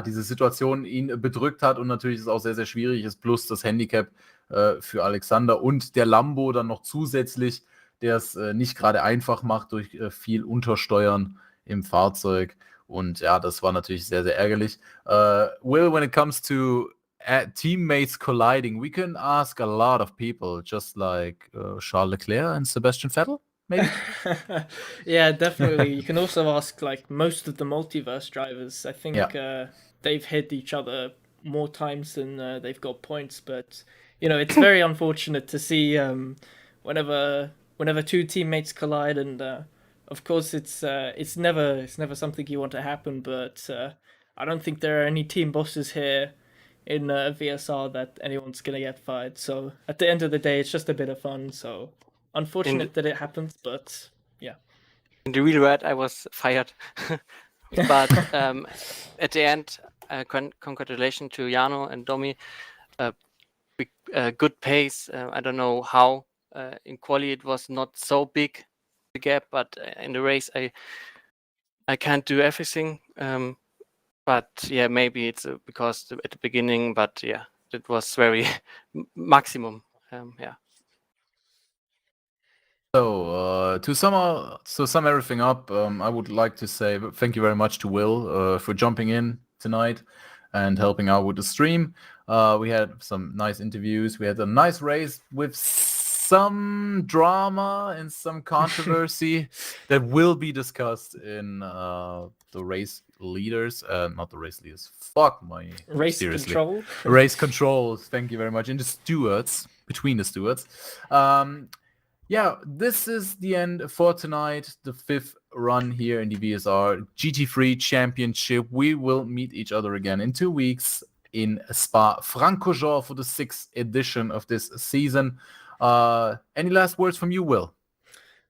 diese Situation ihn bedrückt hat und natürlich ist es auch sehr, sehr schwierig ist, plus das Handicap für Alexander und der Lambo dann noch zusätzlich, der es nicht gerade einfach macht durch viel Untersteuern im Fahrzeug und ja, das war natürlich sehr, sehr ärgerlich. Will, when it comes to teammates colliding, we can ask a lot of people, just like Charles Leclerc and Sebastian Vettel, maybe? Yeah, definitely. You can also ask like most of the multiverse drivers. I think they've hit each other more times than they've got points, but it's very unfortunate to see whenever two teammates collide, and of course it's never something you want to happen, but I don't think there are any team bosses here in VSR that anyone's gonna get fired. So at the end of the day, it's just a bit of fun. So unfortunate that it happens, but yeah. In the real world, I was fired, but at the end, congratulations to Jano and Domi. Good pace. I don't know how in quali it was not so big the gap, but in the race I can't do everything. But yeah, maybe it's because at the beginning, but yeah, it was very maximum. Yeah. So to sum everything up, I would like to say thank you very much to Will for jumping in tonight and helping out with the stream. We had some nice interviews. We had a nice race with some drama and some controversy that will be discussed in the race leaders, not the race leaders. Fuck my race seriously. Control. Race controls. Thank you very much. And the stewards, between the stewards. Yeah, this is the end for tonight. The 5th run here in the VSR GT3 Championship. We will meet each other again in 2 weeks in Spa-Francorchamps for the 6th edition of this season. Any last words from you, Will?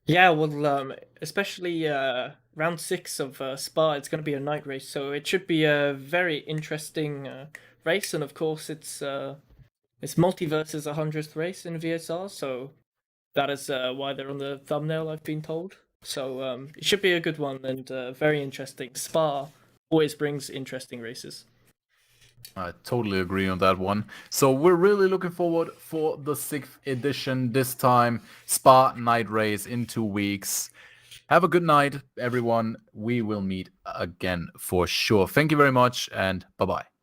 Yeah, well, especially round 6 of Spa, it's going to be a night race, so it should be a very interesting race. And of course, it's Multiverse's 100th race in VSR, so that is why they're on the thumbnail, I've been told. So it should be a good one and very interesting. Spa always brings interesting races. I totally agree on that one. So we're really looking forward for the 6th edition this time. Spa night race in 2 weeks. Have a good night, everyone. We will meet again for sure. Thank you very much and bye-bye.